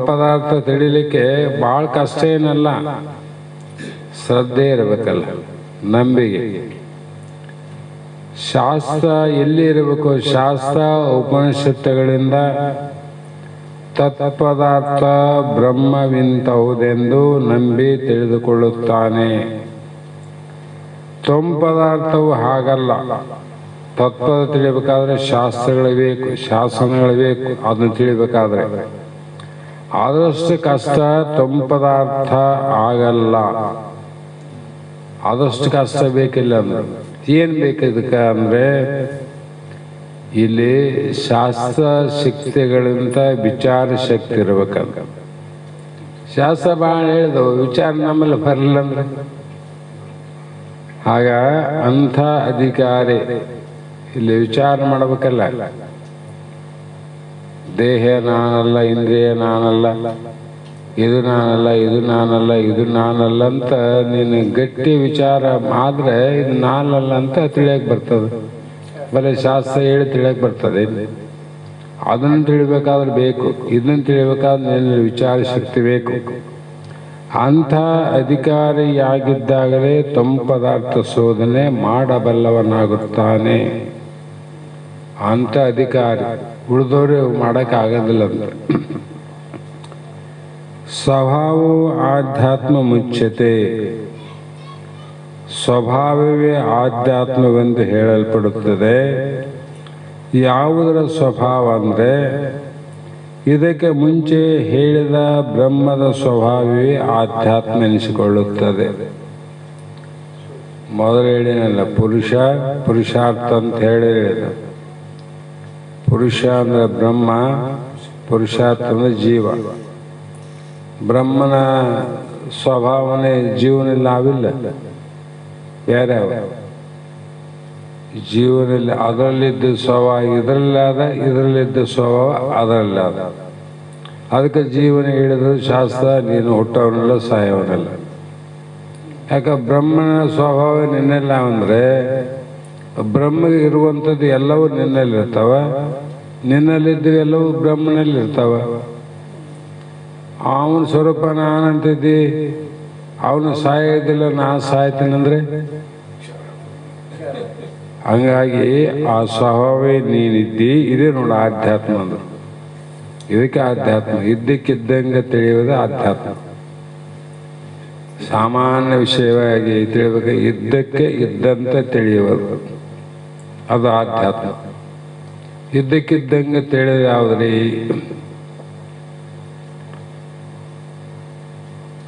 ಪದಾರ್ಥ ತಿಳಿಲಿಕ್ಕೆ ಭಾಳ ಕಷ್ಟ ಏನಲ್ಲ, ಶ್ರದ್ಧೆ ಇರಬೇಕಲ್ಲ, ನಂಬಿಕೆ. ಶಾಸ್ತ್ರ ಎಲ್ಲಿ ಇರಬೇಕು? ಶಾಸ್ತ್ರ ಉಪನಿಷತ್ತುಗಳಿಂದ ತತ್ಪದಾರ್ಥ ಬ್ರಹ್ಮವಿಂತಹುದೆಂದು ನಂಬಿ ತಿಳಿದುಕೊಳ್ಳುತ್ತಾನೆ. ಪದಾರ್ಥವು ಹಾಗಲ್ಲ. ತತ್ವದ ತಿಳಿಬೇಕಾದ್ರೆ ಶಾಸ್ತ್ರಗಳು ಬೇಕು, ಶಾಸನಗಳು ಬೇಕು. ಅದನ್ನು ತಿಳಿಬೇಕಾದ್ರೆ ಆದಷ್ಟು ಕಷ್ಟ. ಪದಾರ್ಥ ಆಗಲ್ಲ, ಆದಷ್ಟು ಕಷ್ಟ ಬೇಕಿಲ್ಲ. ಅಂದ್ರೆ ಏನ್ ಬೇಕು ಇದಕ್ಕೆ ಅಂದ್ರೆ, ಇಲ್ಲಿ ಶಾಸ್ತ್ರ ಶಕ್ತಿಗಳಿಂದ ವಿಚಾರ ಶಕ್ತಿ ಇರ್ಬೇಕಂತ. ಶಾಸ್ತ್ರ ಭಾಳ ಹೇಳಿದವು, ವಿಚಾರ ನಮ್ಮಲ್ಲಿ ಬರಲಿಲ್ಲ ಅಂದ್ರೆ ಆಗ ಅಂಥ ಅಧಿಕಾರಿ ಇಲ್ಲಿ ವಿಚಾರ ಮಾಡಬೇಕಲ್ಲ. ದೇಹ ನಾನಲ್ಲ, ಇಂದ್ರಿಯ ನಾನಲ್ಲ, ಇದು ನಾನಲ್ಲ, ಇದು ನಾನಲ್ಲ, ಇದು ನಾನಲ್ಲ ಅಂತ ನೀನು ಗಟ್ಟಿ ವಿಚಾರ ಆದ್ರೆ ಇದು ನಾನಲ್ಲ ಅಂತ ತಿಳಿಯಕ್ಕೆ ಬರ್ತದೆ. ಬರೀ ಶಾಸ್ತ್ರ ಹೇಳಿ ತಿಳಿಯಕ್ಕೆ ಬರ್ತದೆ. ಅದನ್ನು ತಿಳಿಬೇಕಾದ್ರೆ ಬೇಕು, ಇದನ್ನು ತಿಳಿಬೇಕಾದ್ರೆ ನಿನ್ನ ವಿಚಾರ ಶಕ್ತಿ ಬೇಕು. ಅಂಥ ಅಧಿಕಾರಿಯಾಗಿದ್ದಾಗಲೇ ಪದಾರ್ಥ ಶೋಧನೆ ಮಾಡಬಲ್ಲವನಾಗುತ್ತಾನೆ. ಅಂಥ ಅಧಿಕಾರಿ, ಉಳಿದವರು ಮಾಡೋಕ್ಕಾಗೋದಿಲ್ಲ ಅಂತ. ಸ್ವಭಾವವು ಆಧ್ಯಾತ್ಮ ಮುಚ್ಯತೆ. ಸ್ವಭಾವವೇ ಆಧ್ಯಾತ್ಮವೆಂದು ಹೇಳಲ್ಪಡುತ್ತದೆ. ಯಾವುದರ ಸ್ವಭಾವ ಅಂದರೆ, ಇದಕ್ಕೆ ಮುಂಚೆ ಹೇಳಿದ ಬ್ರಹ್ಮದ ಸ್ವಭಾವವೇ ಆಧ್ಯಾತ್ಮ ಎನಿಸಿಕೊಳ್ಳುತ್ತದೆ. ಮೊದಲು ಹೇಳಿನಲ್ಲ, ಪುರುಷಾರ್ಥ ಅಂತ ಹೇಳಿದ. ಪುರುಷ ಅಂದ್ರೆ ಬ್ರಹ್ಮ, ಪುರುಷಾರ್ಥ ಅಂದ್ರೆ ಜೀವ. ಬ್ರಹ್ಮನ ಸ್ವಭಾವನೆ ಜೀವನಲ್ಲಿ ನಾವಿಲ್ಲ, ಬೇರೆ ಜೀವನಲ್ಲಿ ಅದರಲ್ಲಿದ್ದ ಸ್ವಭಾವ ಇದರಲ್ಲಾದ, ಇದರಲ್ಲಿದ್ದ ಸ್ವಭಾವ ಅದರಲ್ಲಾದ. ಅದಕ್ಕೆ ಜೀವನ ಹೇಳಿದ್ರು ಶಾಸ್ತ್ರ, ನೀನು ಹುಟ್ಟವನಲ್ಲ, ಸಾಯವನಲ್ಲ. ಯಾಕೆ ಬ್ರಹ್ಮನ ಸ್ವಭಾವ ನಿನ್ನೆಲ್ಲ ಅಂದರೆ, ಬ್ರಹ್ಮಗೆ ಇರುವಂಥದ್ದು ಎಲ್ಲವೂ ನಿನ್ನಲ್ಲಿರ್ತಾವ, ನಿನ್ನಲ್ಲಿದ್ದು ಎಲ್ಲವೂ ಬ್ರಹ್ಮನಲ್ಲಿರ್ತಾವ. ಅವನ ಸ್ವರೂಪ ನಾನಂತಿದ್ದಿ, ಅವನು ಸಾಯೋದಿಲ್ಲ, ನಾ ಸಾಯ್ತೀನಂದ್ರೆ ಹಂಗಾಗಿ ಆ ಸ್ವಭಾವೇ ನೀನಿದ್ದಿ. ಇದೇ ನೋಡು ಆಧ್ಯಾತ್ಮ ಅಂದ್ರೆ. ಇದಕ್ಕೆ ಆಧ್ಯಾತ್ಮ, ಇದ್ದಕ್ಕಿದ್ದಂಗೆ ತಿಳಿಯುವುದು ಆಧ್ಯಾತ್ಮ. ಸಾಮಾನ್ಯ ವಿಷಯವಾಗಿ ತಿಳಿಬೇಕು, ಇದ್ದಕ್ಕೆ ಇದ್ದಂತೆ ತಿಳಿಯುವುದು ಅದು ಆಧ್ಯಾತ್ಮ. ಇದ್ದಕ್ಕಿದ್ದಂಗೆ ತಿಳಿದ ಯಾವುದ್ರಿ?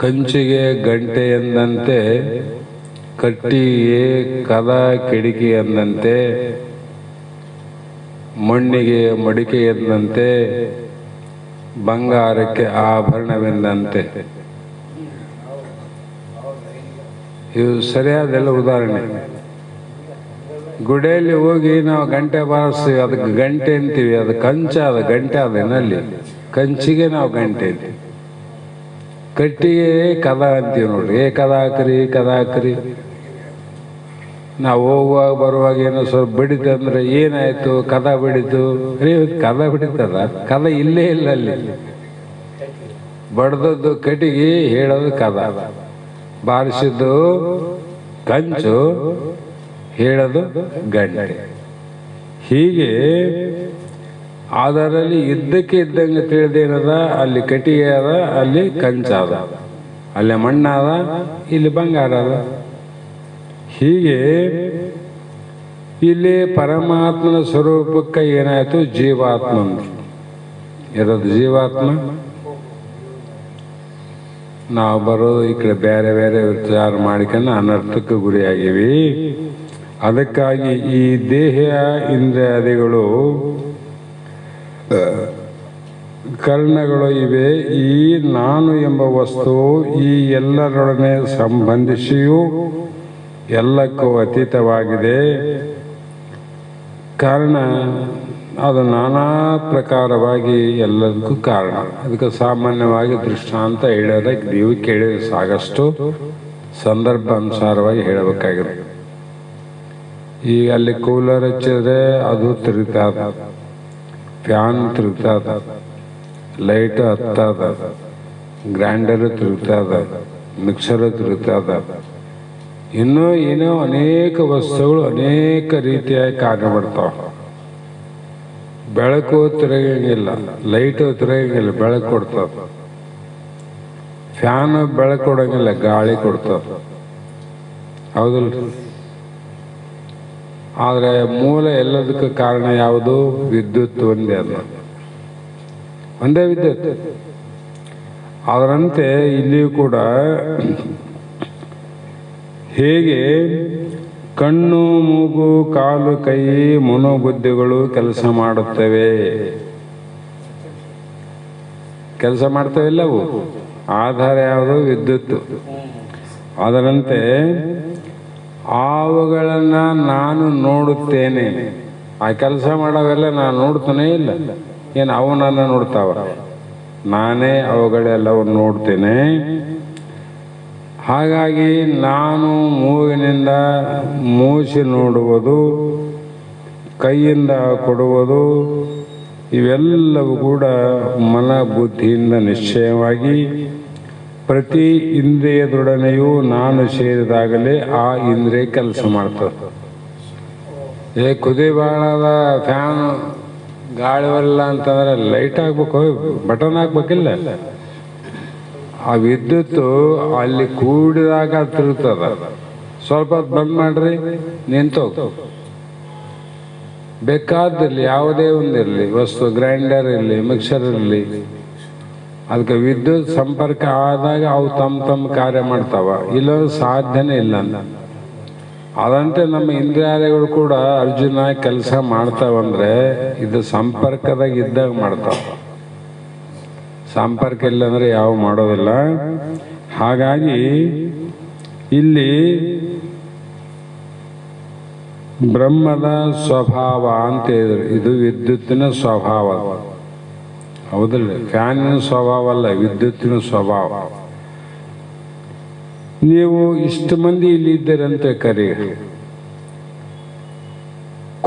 ಕಂಚಿಗೆ ಗಂಟೆ ಎಂದಂತೆ, ಕಟ್ಟಿಗೆ ಕದ ಕಿಡಿಕೆ ಎಂದಂತೆ, ಮಣ್ಣಿಗೆ ಮಡಿಕೆ ಎಂದಂತೆ, ಬಂಗಾರಕ್ಕೆ ಆಭರಣವೆಂದಂತೆ. ಇವು ಸರಿಯಾದೆಲ್ಲ ಉದಾಹರಣೆ. ಗುಡಿಯಲ್ಲಿ ಹೋಗಿ ನಾವು ಗಂಟೆ ಬಾರಿಸ್ತೀವಿ, ಅದಕ್ಕೆ ಗಂಟೆ ಅಂತೀವಿ. ಅದು ಕಂಚ, ಅದು ಗಂಟೆ ಅದೇನಲ್ಲಿ. ಕಂಚಿಗೆ ನಾವು ಗಂಟೆ ಅಂತೀವಿ. ಕಟ್ಟಿಗೆ ಕದ ಅಂತೀವಿ ನೋಡ್ರಿ. ಕದ ಹಾಕ್ರಿ. ನಾವು ಹೋಗುವಾಗ ಬರುವಾಗ ಏನೋ ಸ್ವಲ್ಪ ಬಡಿತು ಅಂದ್ರೆ ಏನಾಯ್ತು? ಕದ ಬಡಿತು. ಕದ ಬಡಿತದ? ಕದ ಇಲ್ಲೇ ಇಲ್ಲ ಅಲ್ಲಿ. ಬಡ್ದದ್ದು ಕಟ್ಟಿಗೆ, ಹೇಳೋದು ಕದ. ಬಾರಿಸಿದ್ದು ಕಂಚು, ಹೇಳೋದು ಗಂಟೆ. ಹೀಗೆ ಅದರಲ್ಲಿ ಇದ್ದಕ್ಕೆ ಇದ್ದಂಗೆ ತಿಳಿದೇನದ, ಅಲ್ಲಿ ಕಟ್ಟಿಗೆ ಅದ, ಅಲ್ಲಿ ಕಂಚ ಅದ. ಅಲ್ಲೇ ಮಣ್ಣಾದ, ಇಲ್ಲಿ ಬಂಗಾರ ಅದ. ಹೀಗೆ ಇಲ್ಲಿ ಪರಮಾತ್ಮನ ಸ್ವರೂಪಕ್ಕೆ ಏನಾಯಿತು? ಜೀವಾತ್ಮ ಅಂದ್ರು. ಇರೋದು ಜೀವಾತ್ಮ. ನಾವು ಬರೋದು ಈ ಕಡೆ ಬೇರೆ ಬೇರೆ ವಿಚಾರ ಮಾಡಿಕೊಂಡು ಅನರ್ಥಕ್ಕೆ ಗುರಿಯಾಗಿವಿ. ಅದಕ್ಕಾಗಿ ಈ ದೇಹ ಇಂದ್ರಿಯಾದಿಗಳು ಕರ್ಣಗಳು ಇವೆ. ಈ ನಾನು ಎಂಬ ವಸ್ತು ಈ ಎಲ್ಲರೊಡನೆ ಸಂಬಂಧಿಸಿಯೂ ಎಲ್ಲಕ್ಕೂ ಅತೀತವಾಗಿದೆ. ಕಾರಣ ಅದು ನಾನಾ ಪ್ರಕಾರವಾಗಿ ಎಲ್ಲದಕ್ಕೂ ಕಾರಣ. ಅದಕ್ಕೆ ಸಾಮಾನ್ಯವಾಗಿ ದೃಷ್ಟಾಂತ ಹೇಳೋದಕ್ಕೆ ನೀವು ಕೇಳಿದ್ರೆ ಸಾಕಷ್ಟು ಸಂದರ್ಭ ಅನುಸಾರವಾಗಿ ಹೇಳಬೇಕಾಗಿದೆ. ಈಗ ಅಲ್ಲಿ ಕೂಲರ್ ಹಚ್ಚಿದ್ರೆ ಅದು ತಿರುಗ್ತದ, ಫ್ಯಾನ್ ತಿರುಗ್ತದ, ಲೈಟ್ ಹತ್ತದ, ಗ್ರೈಂಡರ್ ತಿರುಗ್ತದ, ಮಿಕ್ಸರ್ ತಿರುಗ್ತದ, ಇನ್ನೂ ಏನೋ ಅನೇಕ ವಸ್ತುಗಳು ಅನೇಕ ರೀತಿಯಾಗಿ ಕಾರ್ಯ ಮಾಡ್ತಾವೆ. ಬೆಳಕು ತಿರುಗಂಗಿಲ್ಲ, ಲೈಟು ತಿರುಗಂಗಿಲ್ಲ, ಬೆಳಕು ಕೊಡ್ತದ. ಫ್ಯಾನ್ ಬೆಳಕು ಕೊಡಂಗಿಲ್ಲ, ಗಾಳಿ ಕೊಡ್ತದ. ಹೌದಲ್ರಿ? ಆದರೆ ಮೂಲ ಎಲ್ಲದಕ್ಕೆ ಕಾರಣ ಯಾವುದು? ವಿದ್ಯುತ್ ಒಂದೇ. ಅದ ಒಂದೇ ವಿದ್ಯುತ್. ಅದರಂತೆ ಇಲ್ಲಿಯೂ ಕೂಡ ಹೇಗೆ ಕಣ್ಣು, ಮೂಗು, ಕಾಲು, ಕೈ, ಮನೋಬುದ್ಧಿಗಳು ಕೆಲಸ ಮಾಡುತ್ತವೆ. ಕೆಲಸ ಮಾಡ್ತವೆಲ್ಲವು. ಆಧಾರ ಯಾವುದು? ವಿದ್ಯುತ್. ಅದರಂತೆ ಅವುಗಳನ್ನು ನಾನು ನೋಡುತ್ತೇನೆ. ಆ ಕೆಲಸ ಮಾಡೋವೆಲ್ಲ ನಾನು ನೋಡ್ತಾನೇ ಇಲ್ಲ. ಏನು ಅವು ನನ್ನ ನೋಡ್ತಾವ? ನಾನೇ ಅವುಗಳೆಲ್ಲವನ್ನು ನೋಡ್ತೇನೆ. ಹಾಗಾಗಿ ನಾನು ಮೂಗಿನಿಂದ ಮೂಸಿ ನೋಡುವುದು, ಕೈಯಿಂದ ಕೊಡುವುದು, ಇವೆಲ್ಲವೂ ಕೂಡ ಮನ ಬುದ್ಧಿಯಿಂದ ನಿಶ್ಚಯವಾಗಿ ಪ್ರತಿ ಇಂದ್ರಿಯದೊಡನೆಯೂ ನಾನು ಸೇರಿದಾಗಲೇ ಆ ಇಂದ್ರಿಯ ಕೆಲಸ ಮಾಡ್ತದೆ. ಕುದಿ ಬಾಳದ ಫ್ಯಾನ್ ಗಾಳಿ ಬರಲ್ಲ ಅಂತಂದ್ರೆ ಲೈಟ್ ಹಾಕ್ಬೇಕು, ಬಟನ್ ಹಾಕ್ಬೇಕಿಲ್ಲ. ಆ ವಿದ್ಯುತ್ತು ಅಲ್ಲಿ ಕೂಡಿದಾಗ ತಿರುಗ್ತದ. ಸ್ವಲ್ಪ ಹೊತ್ತು ಬಂದ್ ಮಾಡ್ರಿ, ನಿಂತೋಗ. ಬೇಕಾದಿರಲಿ, ಯಾವುದೇ ಒಂದಿರಲಿ ವಸ್ತು, ಗ್ರೈಂಡರ್ ಇರಲಿ, ಮಿಕ್ಸರ್ ಇರಲಿ, ಅದಕ್ಕೆ ವಿದ್ಯುತ್ ಸಂಪರ್ಕ ಆದಾಗ ಅವು ತಮ್ಮ ಕಾರ್ಯ ಮಾಡ್ತಾವ. ಇಲ್ಲೊಂದು ಸಾಧ್ಯನೇ ಇಲ್ಲ. ಅದಂತೆ ನಮ್ಮ ಇಂದ್ರಿಯಾದಿಗಳು ಕೂಡ ಅರ್ಜುನ ಕೆಲಸ ಮಾಡ್ತಾವಂದ್ರೆ ಇದು ಸಂಪರ್ಕದಾಗ ಇದ್ದಾಗ ಮಾಡ್ತಾವ. ಸಂಪರ್ಕ ಇಲ್ಲ ಅಂದ್ರೆ ಯಾವ ಮಾಡೋದಿಲ್ಲ. ಹಾಗಾಗಿ ಇಲ್ಲಿ ಬ್ರಹ್ಮದ ಸ್ವಭಾವ ಅಂತ ಹೇಳಿದ್ರು. ಇದು ವಿದ್ಯುತ್ತಿನ ಸ್ವಭಾವ. ಹೌದಲ್ಲ? ಫ್ಯಾನಿನ ಸ್ವಭಾವ ಅಲ್ಲ, ವಿದ್ಯುತ್ತಿನ ಸ್ವಭಾವ. ನೀವು ಇಷ್ಟು ಮಂದಿ ಇಲ್ಲಿ ಇದ್ದೀರಂತೆ ಕರಿ,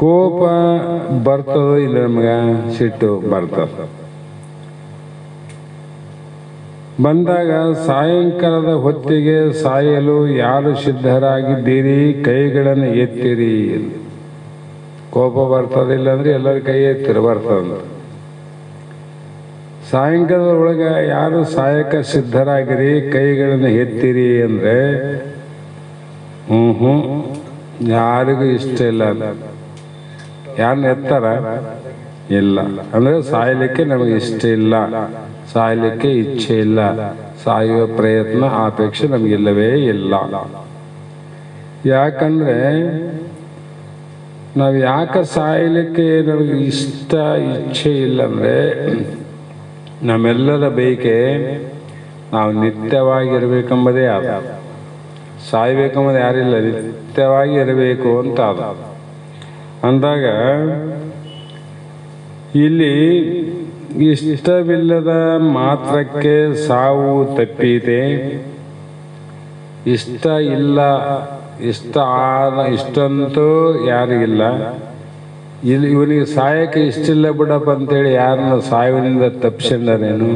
ಕೋಪ ಬರ್ತದೋ ಇಲ್ಲ? ನಮ್ಗೆ ಸಿಟ್ಟು ಬರ್ತದ. ಬಂದಾಗ ಸಾಯಂಕಾಲದ ಹೊತ್ತಿಗೆ ಸಾಯಲು ಯಾರು ಸಿದ್ಧರಾಗಿದ್ದೀರಿ? ಕೈಗಳನ್ನು ಎತ್ತಿರಿ. ಕೋಪ ಬರ್ತದಿಲ್ಲ ಅಂದ್ರೆ ಎಲ್ಲರ ಕೈ ಎತ್ತಿರ ಬರ್ತದಂತ. ಸಾಯಂಕಾಲದ ಒಳಗೆ ಯಾರು ಸಾಯಕ ಸಿದ್ಧರಾಗಿರಿ, ಕೈಗಳನ್ನು ಎತ್ತಿರಿ ಅಂದ್ರೆ ಯಾರಿಗೂ ಇಷ್ಟ ಇಲ್ಲ. ಯಾರನ್ನ ಎತ್ತಾರ? ಇಲ್ಲ. ಅಂದ್ರೆ ಸಾಯಲಿಕ್ಕೆ ನಮಗೆ ಇಷ್ಟ ಇಲ್ಲ, ಸಾಯಲಿಕ್ಕೆ ಇಚ್ಛೆ ಇಲ್ಲ, ಸಾಯುವ ಪ್ರಯತ್ನ ಅಪೇಕ್ಷೆ ನಮಗಿಲ್ಲವೇ ಇಲ್ಲ. ಯಾಕಂದ್ರೆ ನಾವು ಯಾಕೆ ಸಾಯಲಿಕ್ಕೆ ನಮಗೆ ಇಷ್ಟ ಇಚ್ಛೆ ಇಲ್ಲ ಅಂದ್ರೆ ನಮ್ಮೆಲ್ಲರ ಬಯಕೆ ನಾವು ನಿತ್ಯವಾಗಿರ್ಬೇಕೆಂಬುದೇ ಆದ. ಸಾಯ್ಬೇಕೆಂಬುದು ಯಾರಿಲ್ಲ, ನಿತ್ಯವಾಗಿ ಇರಬೇಕು ಅಂತ ಆದ. ಅಂದಾಗ ಇಲ್ಲಿ ಇಷ್ಟವಿಲ್ಲದ ಮಾತ್ರಕ್ಕೆ ಸಾವು ತಪ್ಪಿದೆ. ಇಷ್ಟ ಇಲ್ಲ, ಇಷ್ಟ ಆದ ಇಷ್ಟಂತೂ ಯಾರಿಗಿಲ್ಲ. ಇಲ್ಲಿ ಇವನಿಗೆ ಸಾಯಕ್ಕೆ ಇಷ್ಟಿಲ್ಲ ಬಿಡಪ್ಪ ಅಂತೇಳಿ ಯಾರನ್ನ ಸಾಯುವಿನಿಂದ ತಪ್ಪಿಸಿದಾರೇನು?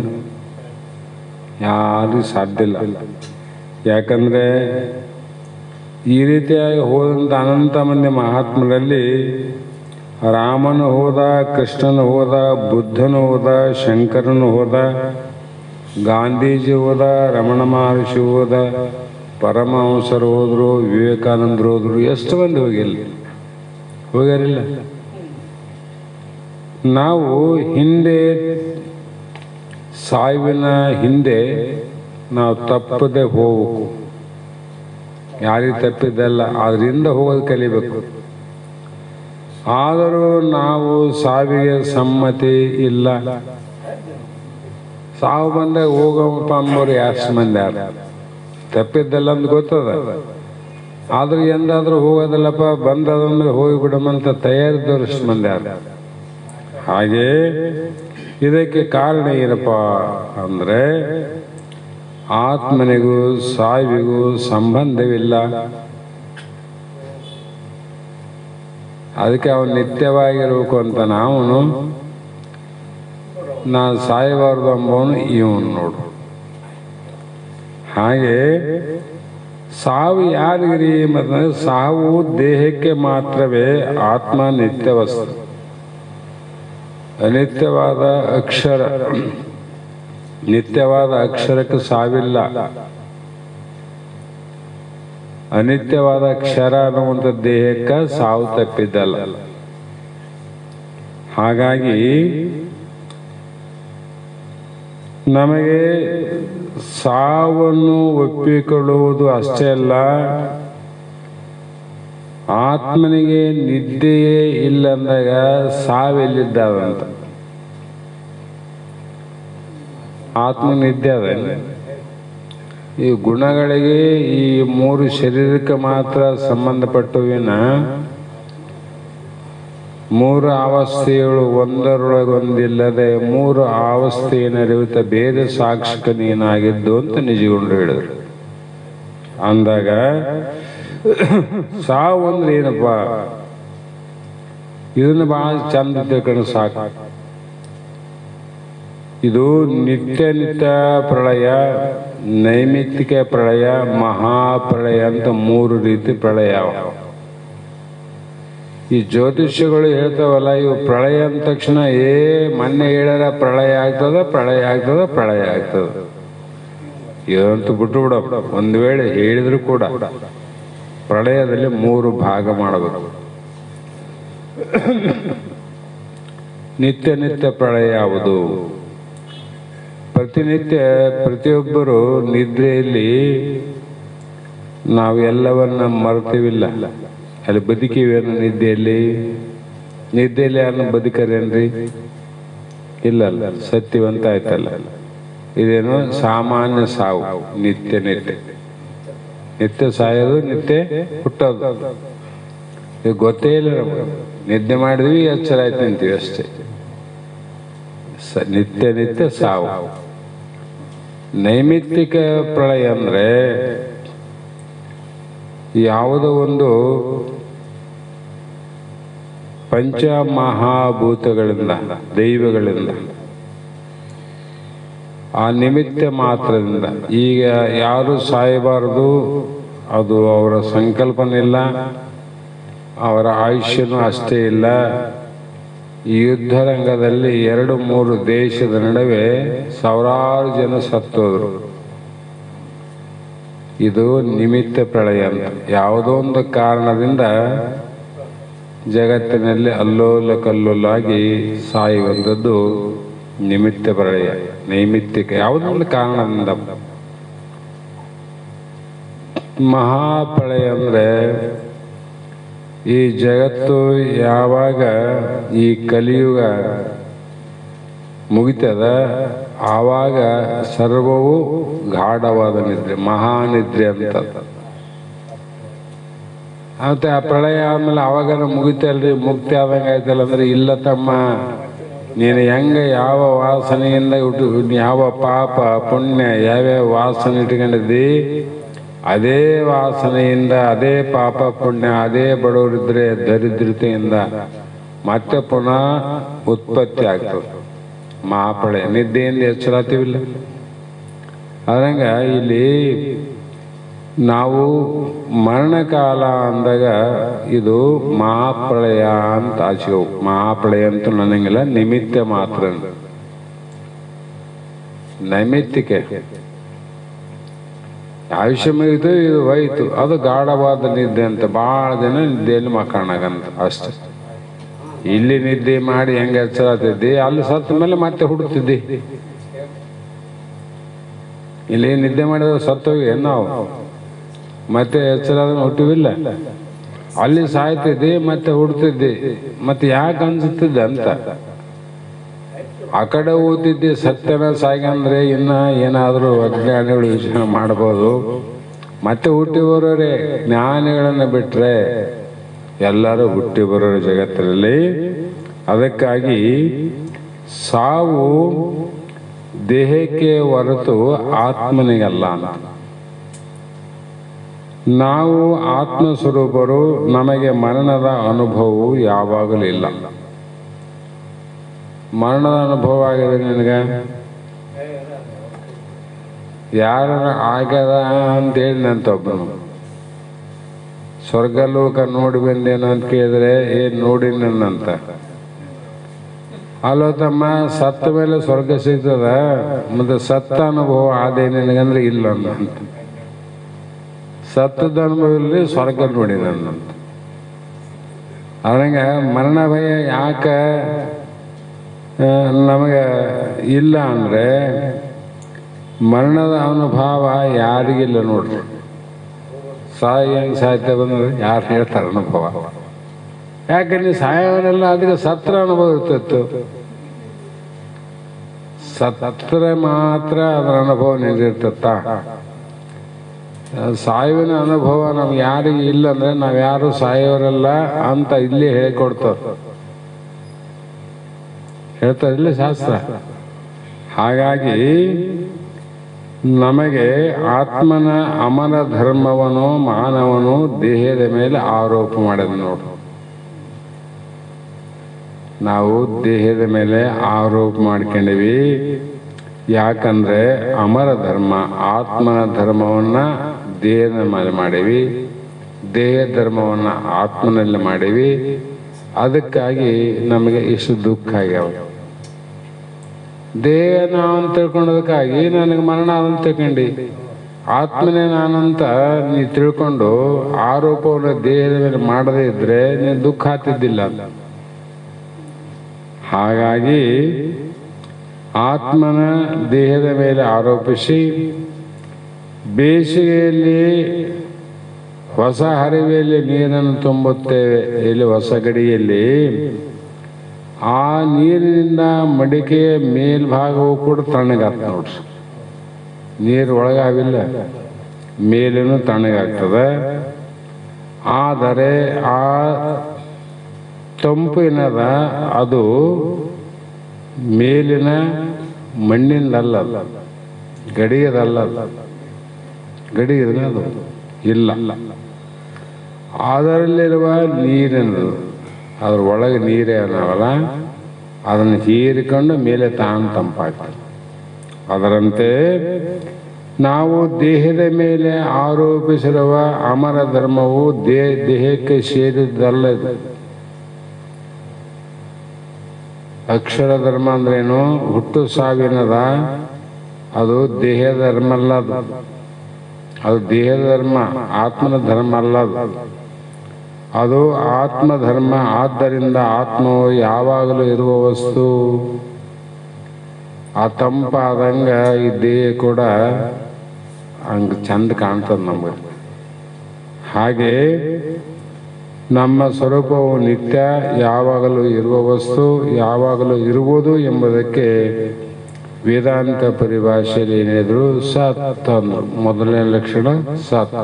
ಯಾರಿಗೂ ಸಾಧ್ಯ ಇಲ್ಲ. ಯಾಕಂದ್ರೆ ಈ ರೀತಿಯಾಗಿ ಹೋದಂಥ ಅನಂತ ಮಂದಿ ಮಹಾತ್ಮರಲ್ಲಿ ರಾಮನು ಹೋದ, ಕೃಷ್ಣನು ಹೋದ, ಬುದ್ಧನು ಹೋದ, ಶಂಕರನು ಹೋದ, ಗಾಂಧೀಜಿ ಹೋದ, ರಮಣ ಮಹರ್ಷಿ ಹೋದ, ಪರಮಹಂಸರು ಹೋದ್ರು, ವಿವೇಕಾನಂದರು ಹೋದ್ರು, ಎಷ್ಟು ಮಂದಿ ಹೋಗ್ಯಾರಿಲ್ಲ. ನಾವು ಹಿಂದೆ ಸಾವಿನ ಹಿಂದೆ ನಾವು ತಪ್ಪದೆ ಹೋಗಬೇಕು. ಯಾರಿಗೆ ತಪ್ಪಿದ್ದಲ್ಲ, ಅದರಿಂದ ಹೋಗೋದು ಕಲಿಬೇಕು. ಆದರೂ ನಾವು ಸಾವಿಗೆ ಸಮ್ಮತಿ ಇಲ್ಲ. ಸಾವು ಬಂದಾಗ ಹೋಗಪ್ಪ ಅಂಬೋರು ಎಷ್ಟು ಮಂದಿ ಯಾರು? ತಪ್ಪಿದ್ದಲ್ಲ ಅಂತ ಗೊತ್ತದ, ಆದ್ರೂ ಎಂದಾದ್ರೂ ಹೋಗೋದಿಲ್ಲಪ್ಪ, ಬಂದದಂದ್ರೆ ಹೋಗಿಬಿಡಮಂತ ತಯಾರಿದ್ದವ್ರು ಎಷ್ಟು ಮಂದಿ ಯಾರು? ಹಾಗೆ ಇದಕ್ಕೆ ಕಾರಣ ಏನಪ್ಪ ಅಂದ್ರೆ ಆತ್ಮನಿಗೂ ಸಾವಿಗೂ ಸಂಬಂಧವಿಲ್ಲ. ಅದಕ್ಕೆ ಅವನು ನಿತ್ಯವಾಗಿರ್ಬೇಕು ಅಂತ ನಾನು ಸಾಯಬಾರ್ದು ಅಂಬವನು ಇವನು ನೋಡು. ಹಾಗೆ ಸಾವು ಯಾರಿಗಿರಿ ಮತ್ತು ಸಾವು ದೇಹಕ್ಕೆ ಮಾತ್ರವೇ, ಆತ್ಮ ನಿತ್ಯ ವಸ್ತು. ಅನಿತ್ಯವಾದ ಅಕ್ಷರ, ನಿತ್ಯವಾದ ಅಕ್ಷರಕ್ಕೆ ಸಾವಿಲ್ಲ. ಅನಿತ್ಯವಾದ ಅಕ್ಷರ ಅನ್ನುವಂಥ ದೇಹಕ್ಕೆ ಸಾವು ತಪ್ಪಿದ್ದಲ್ಲ. ಹಾಗಾಗಿ ನಮಗೆ ಸಾವನ್ನು ಒಪ್ಪಿಕೊಳ್ಳುವುದು ಅಷ್ಟೇ ಅಲ್ಲ, ಆತ್ಮನಿಗೆ ನಿದ್ದೆಯೇ ಇಲ್ಲಂದಾಗ ಸಾವೆಲ್ಲಿದ್ದಾವಂತ. ಆತ್ಮ ನಿದ್ದೆ ಅದ. ಈ ಗುಣಗಳಿಗೆ ಈ ಮೂರು ಶರೀರಕ್ಕೆ ಮಾತ್ರ ಸಂಬಂಧಪಟ್ಟವಿನ ಮೂರು ಅವಸ್ಥೆಗಳು ಒಂದರೊಳಗೊಂದಿಲ್ಲದೆ ಮೂರು ಅವಸ್ಥೆಯನ್ನರಿಯುತ್ತ ಬೇರೆ ಸಾಕ್ಷಿಕ ನೀನಾಗಿದ್ದು ಅಂತ ನಿಜಗೊಂಡು ಹೇಳಿದ್ರು. ಅಂದಾಗ ಸಾವು ಅಂದ್ರೆ ಏನಪ್ಪ, ಇದನ್ನು ಬಹಳ ಚಂದ ತಿಳ್ಕೊಂಡು ಸಾಕು. ಇದು ನಿತ್ಯ ನಿತ್ಯ ಪ್ರಳಯ, ನೈಮಿತ್ತಿಕ ಪ್ರಳಯ, ಮಹಾಪ್ರಳಯ ಅಂತ ಮೂರು ರೀತಿ ಪ್ರಳಯ. ಈ ಜ್ಯೋತಿಷ್ಯಗಳು ಹೇಳ್ತಾವಲ್ಲ, ಇವು ಪ್ರಳಯ ಅಂದ ತಕ್ಷಣ ಮೊನ್ನೆ ಹೇಳ್ಯಾರ ಪ್ರಳಯ ಆಗ್ತದ, ಪ್ರಳಯ ಆಗ್ತದ, ಪ್ರಳಯ ಆಗ್ತದ ಇದಂತೂ ಬಿಟ್ಟು ಬಿಡ. ಒಂದು ವೇಳೆ ಹೇಳಿದ್ರು ಕೂಡ ಪ್ರಳಯದಲ್ಲಿ ಮೂರು ಭಾಗ ಮಾಡಬೇಕು. ನಿತ್ಯ ನಿತ್ಯ ಪ್ರಳಯ ಯಾವುದು? ಪ್ರತಿನಿತ್ಯ ಪ್ರತಿಯೊಬ್ಬರು ನಿದ್ರೆಯಲ್ಲಿ ನಾವು ಎಲ್ಲವನ್ನ ಮರ್ತೀವಿಲ್ಲ, ಅಲ್ಲಿ ಬದುಕಿವೇನು? ನಿದ್ದೆಯಲ್ಲಿ ಯಾರನ್ನ ಬದುಕರೇನ್ರಿ? ಇಲ್ಲ, ಸತ್ಯವಂತ ಆಯ್ತಲ್ಲ. ಇದೇನು ಸಾಮಾನ್ಯ ಸಾವು, ನಿತ್ಯ ನಿತ್ಯ ನಿತ್ಯ ಸಾಯೋದು, ನಿತ್ಯ ಹುಟ್ಟೋದು. ಇದು ಗೊತ್ತೇ ಇಲ್ಲ ನಮಗೆ. ನಿದ್ದೆ ಮಾಡಿದ್ವಿ, ಎಚ್ಚರ ಆಯ್ತು ನಿಂತೀವಿ ಅಷ್ಟೇ. ನಿತ್ಯ ನಿತ್ಯ ಸಾವು. ನೈಮಿತ್ತಿಕ ಪ್ರಳಯ ಅಂದ್ರೆ ಯಾವುದೋ ಒಂದು ಪಂಚಮಹಾಭೂತಗಳಿಂದ, ದೈವಗಳಿಂದ, ಆ ನಿಮಿತ್ತ ಮಾತ್ರದಿಂದ, ಈಗ ಯಾರು ಸಾಯಬಾರದು ಅದು ಅವರ ಸಂಕಲ್ಪನೆ ಇಲ್ಲ, ಅವರ ಆಯುಷ್ಯನೂ ಅಷ್ಟೇ ಇಲ್ಲ. ಈ ಯುದ್ಧ ರಂಗದಲ್ಲಿ 2-3 ದೇಶದ ನಡುವೆ ಸಾವಿರಾರು ಜನ ಸತ್ತೋದ್ರು. ಇದು ನಿಮಿತ್ತ ಪ್ರಳಯ ಅಂತ. ಯಾವುದೋ ಒಂದು ಕಾರಣದಿಂದ ಜಗತ್ತಿನಲ್ಲಿ ಅಲ್ಲೋಲ ಕಲ್ಲೋಲಾಗಿ ಸಾಯುವಂಥದ್ದು ನಿಮಿತ್ತ ಪ್ರಳಯ, ನೈಮಿತ್ತಿಕ. ಯಾವುದೋ ಒಂದು ಕಾರಣದಿಂದ. ಮಹಾಪ್ರಳಯ ಅಂದ್ರೆ ಈ ಜಗತ್ತು ಯಾವಾಗ ಈ ಕಲಿಯುಗ ಮುಗಿತದ ಆವಾಗ ಸರ್ವವು ಗಾಢವಾದ ನಿದ್ರೆ, ಮಹಾನಿದ್ರೆ ಅಂತ. ಮತ್ತೆ ಆ ಪ್ರಳಯ ಆದ್ಮೇಲೆ ಅವಾಗ ಮುಗಿತಲ್ರಿ, ಮುಕ್ತಿ ಆದಂಗೆ ಆಯ್ತಲ್ಲ ಅಂದ್ರೆ, ಇಲ್ಲ ತಮ್ಮ, ನೀನು ಹೆಂಗ ಯಾವ ವಾಸನೆಯಿಂದ ಯಾವ ಪಾಪ ಪುಣ್ಯ ಯಾವ್ಯಾವ ವಾಸನೆ ಇಟ್ಕೊಂಡಿದ್ದಿ, ಅದೇ ವಾಸನೆಯಿಂದ, ಅದೇ ಪಾಪ ಪುಣ್ಯ, ಅದೇ ಬಡವರಿದ್ರೆ ದರಿದ್ರತೆಯಿಂದ ಮತ್ತೆ ಪುನಃ ಉತ್ಪತ್ತಿ ಆಗ್ತದೆ ಮಹಾಪ್ರಳಯ. ನಿದ್ದೆಯಿಂದ ಎಚ್ಚರಾತೀವಿಲ್ಲ. ಅದಂಗ ಇಲ್ಲಿ ನಾವು ಮರಣಕಾಲ ಅಂದಾಗ ಇದು ಮಹಾಪ್ರಳಯ ಅಂತ ಆಚೆವು. ಮಹಾಪ್ರಳಯ ಅಂತೂ ನನಗಿಲ್ಲ, ನಿಮಿತ್ತ ಮಾತ್ರ. ನೈಮಿತ್ತಿಕೆ. ಆಯುಷ್ಯ ಮುಗಿತು, ಇದು ಹೋಯ್ತು. ಅದು ಗಾಢವಾದ ನಿದ್ದೆ ಅಂತ. ಭಾಳ ದಿನ ನಿದ್ದೆಯಲ್ಲಿ ಮಕ್ಕಳಾಗಂತ ಅಷ್ಟೆ. ಇಲ್ಲಿ ನಿದ್ದೆ ಮಾಡಿ ಹೆಂಗೆ ಎಚ್ಚರಾತಿದ್ದಿ, ಅಲ್ಲಿ ಸತ್ತ ಮೇಲೆ ಮತ್ತೆ ಹುಡುಕ್ತಿದ್ದಿ. ಇಲ್ಲಿ ನಿದ್ದೆ ಮಾಡಿದ್ರೆ ಸತ್ತೋಗಿ ನಾವು ಮತ್ತೆ ಎಚ್ಚರಾದ ಹುಟ್ಟಿವಿಲ್ಲ. ಅಲ್ಲಿ ಸಾಯ್ತಿದ್ದಿ, ಮತ್ತೆ ಹುಡ್ತಿದ್ದಿ. ಮತ್ತೆ ಯಾಕೆ ಅನ್ಸುತ್ತಿದ್ದೆ ಅಂತ ಆ ಕಡೆ ಓದ್ತಿದ್ದಿ. ಸತ್ಯನ ಸಾಯ್ಗಂದ್ರೆ ಇನ್ನ ಏನಾದರೂ ಅಜ್ಞಾನಿಗಳು ವಿಚಾರ ಮಾಡ್ಬೋದು. ಮತ್ತೆ ಹುಟ್ಟಿ ಬರೋರೆ. ಜ್ಞಾನಿಗಳನ್ನು ಬಿಟ್ರೆ ಎಲ್ಲರೂ ಹುಟ್ಟಿ ಬರೋರು ಜಗತ್ತಿನಲ್ಲಿ. ಅದಕ್ಕಾಗಿ ಸಾವು ದೇಹಕ್ಕೆ ಹೊರತು ಆತ್ಮನಿಗಲ್ಲ ಅಂತ. ನಾವು ಆತ್ಮಸ್ವರೂಪರು. ನಮಗೆ ಮರಣದ ಅನುಭವವು ಯಾವಾಗಲೂ ಇಲ್ಲ. ಮರಣದ ಅನುಭವ ಆಗಿದೆ ನಿನಗೆ? ಯಾರ ಆಗ್ಯದ ಅಂತೇಳಿ ನಂತ ಒಬ್ಬನು ಸ್ವರ್ಗಲೋಕ ನೋಡಿ ಬಂದೇನು ಅಂತ ಕೇಳಿದ್ರೆ ಏನ್ ನೋಡಿ ನನ್ನಂತ. ಅಲ್ಲೋ ತಮ್ಮ, ಸತ್ತ ಮೇಲೆ ಸ್ವರ್ಗ ಸಿಗ್ತದ, ಮತ್ತೆ ಸತ್ತ ಅನುಭವ ಆದೇ ನಿನಗಂದ್ರೆ ಇಲ್ಲ ಅಂತ. ಸತ್ತದ ಅನುಭವ ಇಲ್ಲಿ, ಸ್ವರ್ಗ ನೋಡಿ ನನ್ನಂತ. ಅದಂಗ ಮರಣ ಭಯ ಯಾಕೆ ನಮಗೆ ಇಲ್ಲ ಅಂದ್ರೆ, ಮರಣದ ಅನುಭವ ಯಾರಿಗಿಲ್ಲ ನೋಡ್ರಿ. ಹೆಂಗೆ ಸಾಯ್ತೇ ಬಂದ್ರೆ ಯಾರು ಹೇಳ್ತಾರೆ ಅನುಭವ? ಯಾಕೆ ನೀವು ಸಾಯವರೆಲ್ಲ ಅದಕ್ಕೆ ಸತ್ರ ಅನುಭವ ಇರ್ತಿತ್ತು. ಸತ್ರ ಮಾತ್ರ ಅದರ ಅನುಭವ ನಿಂದಿರ್ತತ್ತ. ಸಾಯುವಿನ ಅನುಭವ ನಮ್ಗೆ ಯಾರಿಗೆ ಇಲ್ಲ ಅಂದ್ರೆ ನಾವ್ಯಾರು ಸಾಯೋರೆಲ್ಲ ಅಂತ ಇಲ್ಲಿ ಹೇಳ್ತಾರೆ ಇಲ್ಲಿ ಶಾಸ್ತ್ರ. ಹಾಗಾಗಿ ನಮಗೆ ಆತ್ಮನ ಅಮರ ಧರ್ಮವನು ಮಾನವನು ದೇಹದ ಮೇಲೆ ಆರೋಪ ಮಾಡಿದ ನೋಡು. ನಾವು ದೇಹದ ಮೇಲೆ ಆರೋಪ ಮಾಡ್ಕೊಂಡಿವಿ. ಯಾಕಂದ್ರೆ ಅಮರ ಧರ್ಮ ಆತ್ಮನ ಧರ್ಮವನ್ನ ದೇಹದ ಮೇಲೆ ಮಾಡೀವಿ, ದೇಹ ಧರ್ಮವನ್ನ ಆತ್ಮನಲ್ಲಿ ಮಾಡೀವಿ. ಅದಕ್ಕಾಗಿ ನಮಗೆ ಇಷ್ಟು ದುಃಖ ಆಗ್ಯಾವ. ದೇಹ ನಾವಂತ ತಿಳ್ಕೊಂಡದಕ್ಕಾಗಿ ನನಗೆ ಮರಣ ಅಂತ ತಿಳ್ಕೊಂಡಿ. ಆತ್ಮನೇ ನಾನಂತ ನೀ ತಿಳ್ಕೊಂಡು ಆರೋಪವನ್ನು ದೇಹದ ಮೇಲೆ ಮಾಡದೇ ಇದ್ರೆ ನೀನು ದುಃಖ ಆಗ್ತಿದ್ದಿಲ್ಲ. ಹಾಗಾಗಿ ಆತ್ಮನ ದೇಹದ ಮೇಲೆ ಆರೋಪಿಸಿ ಬೇಸಿಗೆಯಲ್ಲಿ ಹೊಸ ಹರಿವೆಯಲ್ಲಿ ನೀರನ್ನು ತುಂಬುತ್ತೇವೆ. ಇಲ್ಲಿ ಹೊಸ ಗಡಿಯಲ್ಲಿ ಆ ನೀರಿನಿಂದ ಮಡಿಕೆಯ ಮೇಲ್ಭಾಗವು ಕೂಡ ತಣ್ಣಗಾಗ್ತದೆ ನೋಡ್ರಿ. ನೀರು ಒಳಗಾವಿಲ್ಲ, ಮೇಲೇನು ತಣ್ಣಗಾಗ್ತದೆ. ಆದರೆ ಆ ತಂಪಿನದ ಅದು ಮೇಲಿನ ಮಣ್ಣಿಂದಲ್ಲ, ಗಡಿಯದಲ್ಲ. ಗಡಿಯದ ಅದು ಇಲ್ಲ. ಅದರಲ್ಲಿರುವ ನೀರಿನದು, ಅದ್ರ ಒಳಗೆ ನೀರೇ ಅನ್ನವಲ್ಲ, ಅದನ್ನು ಹೀರಿಕೊಂಡು ಮೇಲೆ ತಾನು ತಂಪಾಗ್ತದೆ. ಅದರಂತೆ ನಾವು ದೇಹದ ಮೇಲೆ ಆರೋಪಿಸಿರುವ ಅಮರ ಧರ್ಮವು ದೇಹಕ್ಕೆ ಸೇರಿದ್ದಲ್ಲ. ಇದು ಅಕ್ಷರ ಧರ್ಮ ಅಂದ್ರೇನು? ಹುಟ್ಟು ಸಾವಿನದ, ಅದು ದೇಹ ಧರ್ಮ ಅಲ್ಲ. ಅದು ದೇಹದ ಧರ್ಮ, ಆತ್ಮನ ಧರ್ಮ ಅಲ್ಲ. ಅದು ಆತ್ಮಧರ್ಮ. ಆದ್ದರಿಂದ ಆತ್ಮವು ಯಾವಾಗಲೂ ಇರುವ ವಸ್ತು. ಆ ತಂಪಾದಂಗ ಈ ದೇಹ ಕೂಡ ಹಂಗೆ ಚಂದ ಕಾಣ್ತದೆ ನಮಗೆ. ಹಾಗೆ ನಮ್ಮ ಸ್ವರೂಪವು ನಿತ್ಯ, ಯಾವಾಗಲೂ ಇರುವ ವಸ್ತು, ಯಾವಾಗಲೂ ಇರುವುದು ಎಂಬುದಕ್ಕೆ ವೇದಾಂತ ಪರಿಭಾಷೆಯಲ್ಲಿ ಏನಿದ್ರು ಸತ್ ಅಂದ್ರು. ಮೊದಲನೇ ಲಕ್ಷಣ ಸತ್.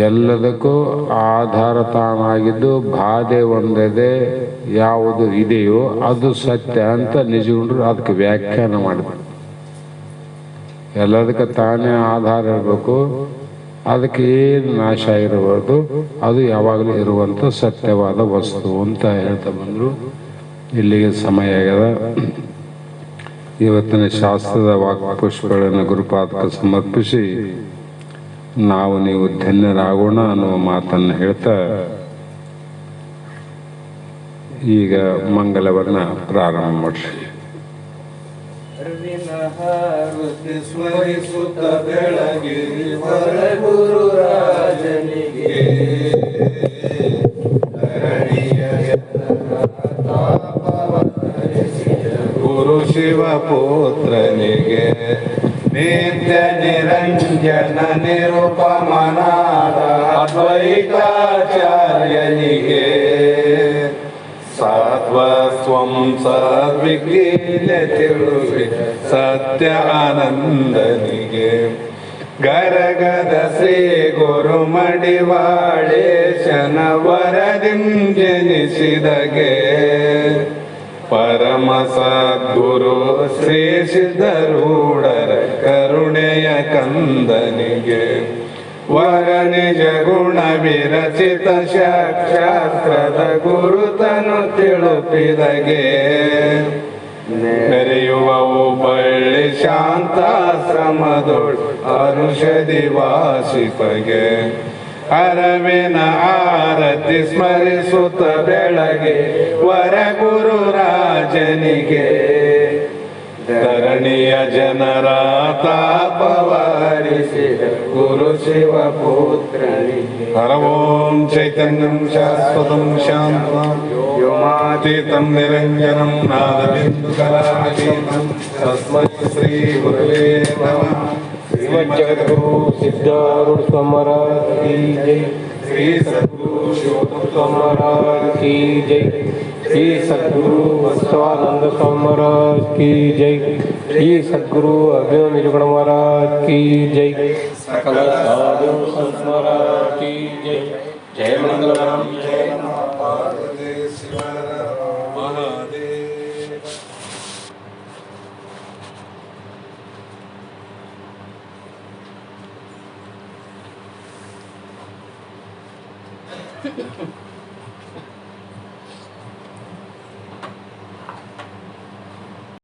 ಎಲ್ಲದಕ್ಕೂ ಆಧಾರ ತಾನಾಗಿದ್ದು ಬಾಧೆ ಒಂದಿದೆ, ಯಾವುದು ಇದೆಯೋ ಅದು ಸತ್ಯ ಅಂತ ನಿಜಗೊಂಡ್ರು ಅದಕ್ಕೆ ವ್ಯಾಖ್ಯಾನ ಮಾಡಿದ್ರು. ಎಲ್ಲದಕ್ಕೆ ತಾನೇ ಆಧಾರ ಇರಬೇಕು, ಅದಕ್ಕೆ ಏನು ನಾಶ ಇರಬಾರ್ದು, ಅದು ಯಾವಾಗಲೂ ಇರುವಂಥ ಸತ್ಯವಾದ ವಸ್ತು ಅಂತ ಹೇಳ್ತಾ ಬಂದರು. ಇಲ್ಲಿಗೆ ಸಮಯ ಆಗ್ಯದ. ಇವತ್ತಿನ ಶಾಸ್ತ್ರದ ವಾಕ್ಪುಷ್ಪಗಳನ್ನು ಗುರುಪಾದಕ್ಕೆ ಸಮರ್ಪಿಸಿ ನಾವು ನೀವು ಧನ್ಯರಾಗೋಣ ಅನ್ನುವ ಮಾತನ್ನು ಹೇಳ್ತಾ ಈಗ ಮಂಗಲವನ್ನು ಪ್ರಾರಂಭ ಮಾಡಿರಿ. ಹಾರತಿ ಸ್ಮರಿಸುತ್ತ ಬೆಳಗಿರಿ ಗುರು ರಾಜನಿಗೆ ಗುರು ಶಿವ ಪುತ್ರನಿಗೆ ನಿತ್ಯ ನಿರಂಜನ ನಿರುಪಮನಾದ ಅದ್ವೈತಾಚಾರ್ಯನಿಗೆ ಸಾತ್ವಸ್ವಂ ಸದ್ವಿಕೀಲ ತಿಳುವಿ ಸತ್ಯ ಆನಂದನಿಗೆ ಗರಗದ ಶ್ರೀ ಗುರು ಮಡಿವಾಳೇಶನ ವರದಿಂ ಜನಿಸಿದಗೆ ಪರಮ ಸದ್ಗುರು ಶ್ರೀ ಸಿದ್ಧರೂಢರ ಕರುಣೆಯ ಕಂದನಿಗೆ ವರ ನಿಜ ಗುಣ ವಿರಚಿತ ಶಾಸ್ತ್ರದ ಗುರುತನು ತಿಳುಪಿದಗೆ ಮೆರೆಯುವವು ಬಳ್ಳಿ ಶಾಂತಾಶ್ರಮದೊಳು ಅರುಷದಿ ವಾಸಿಪಗೆ ಅರವಿನ ಆರತಿ ಸ್ಮರಿಸುತ್ತ ಬೆಳಗ್ಗೆ ವರ ಗುರು ರಾಜನಿಗೆ ಧರಣಿಯ ಜನರ ತಾಪವಾರಿಸಿದ ಗುರು ಶಿವ ಪುತ್ರನಿಗೆ ಹರ ಓಂ ಚೈತನ್ಯಂ ಶಾಶ್ವತಂ ಶಾಂತಂ ವ್ಯೋಮಾತೀತಂ ನಿರಂಜನಂ ನಾದಬಿಂದು ಕಲಾತೀತಂ ತಸ್ಮೈ ಶ್ರೀ ಗುರುವೇ ನಮಃ. ಜಗದ್ಗುರು ಸಿದ್ಧಾರೂಢ ಸ್ವಾಮರಾಜ್ ಕಿ ಜೈ. ಶ್ರೀ ಸದ್ಗುರು महाराज की जय. श्री सद्गुरु बसवानंद स्वामी महाराज की जय. श्री सद्गुरु अभिनव महाराज की जय. सकल साधु संत महाराज की जय. जय मंगलम. जय पार्वती महादेव.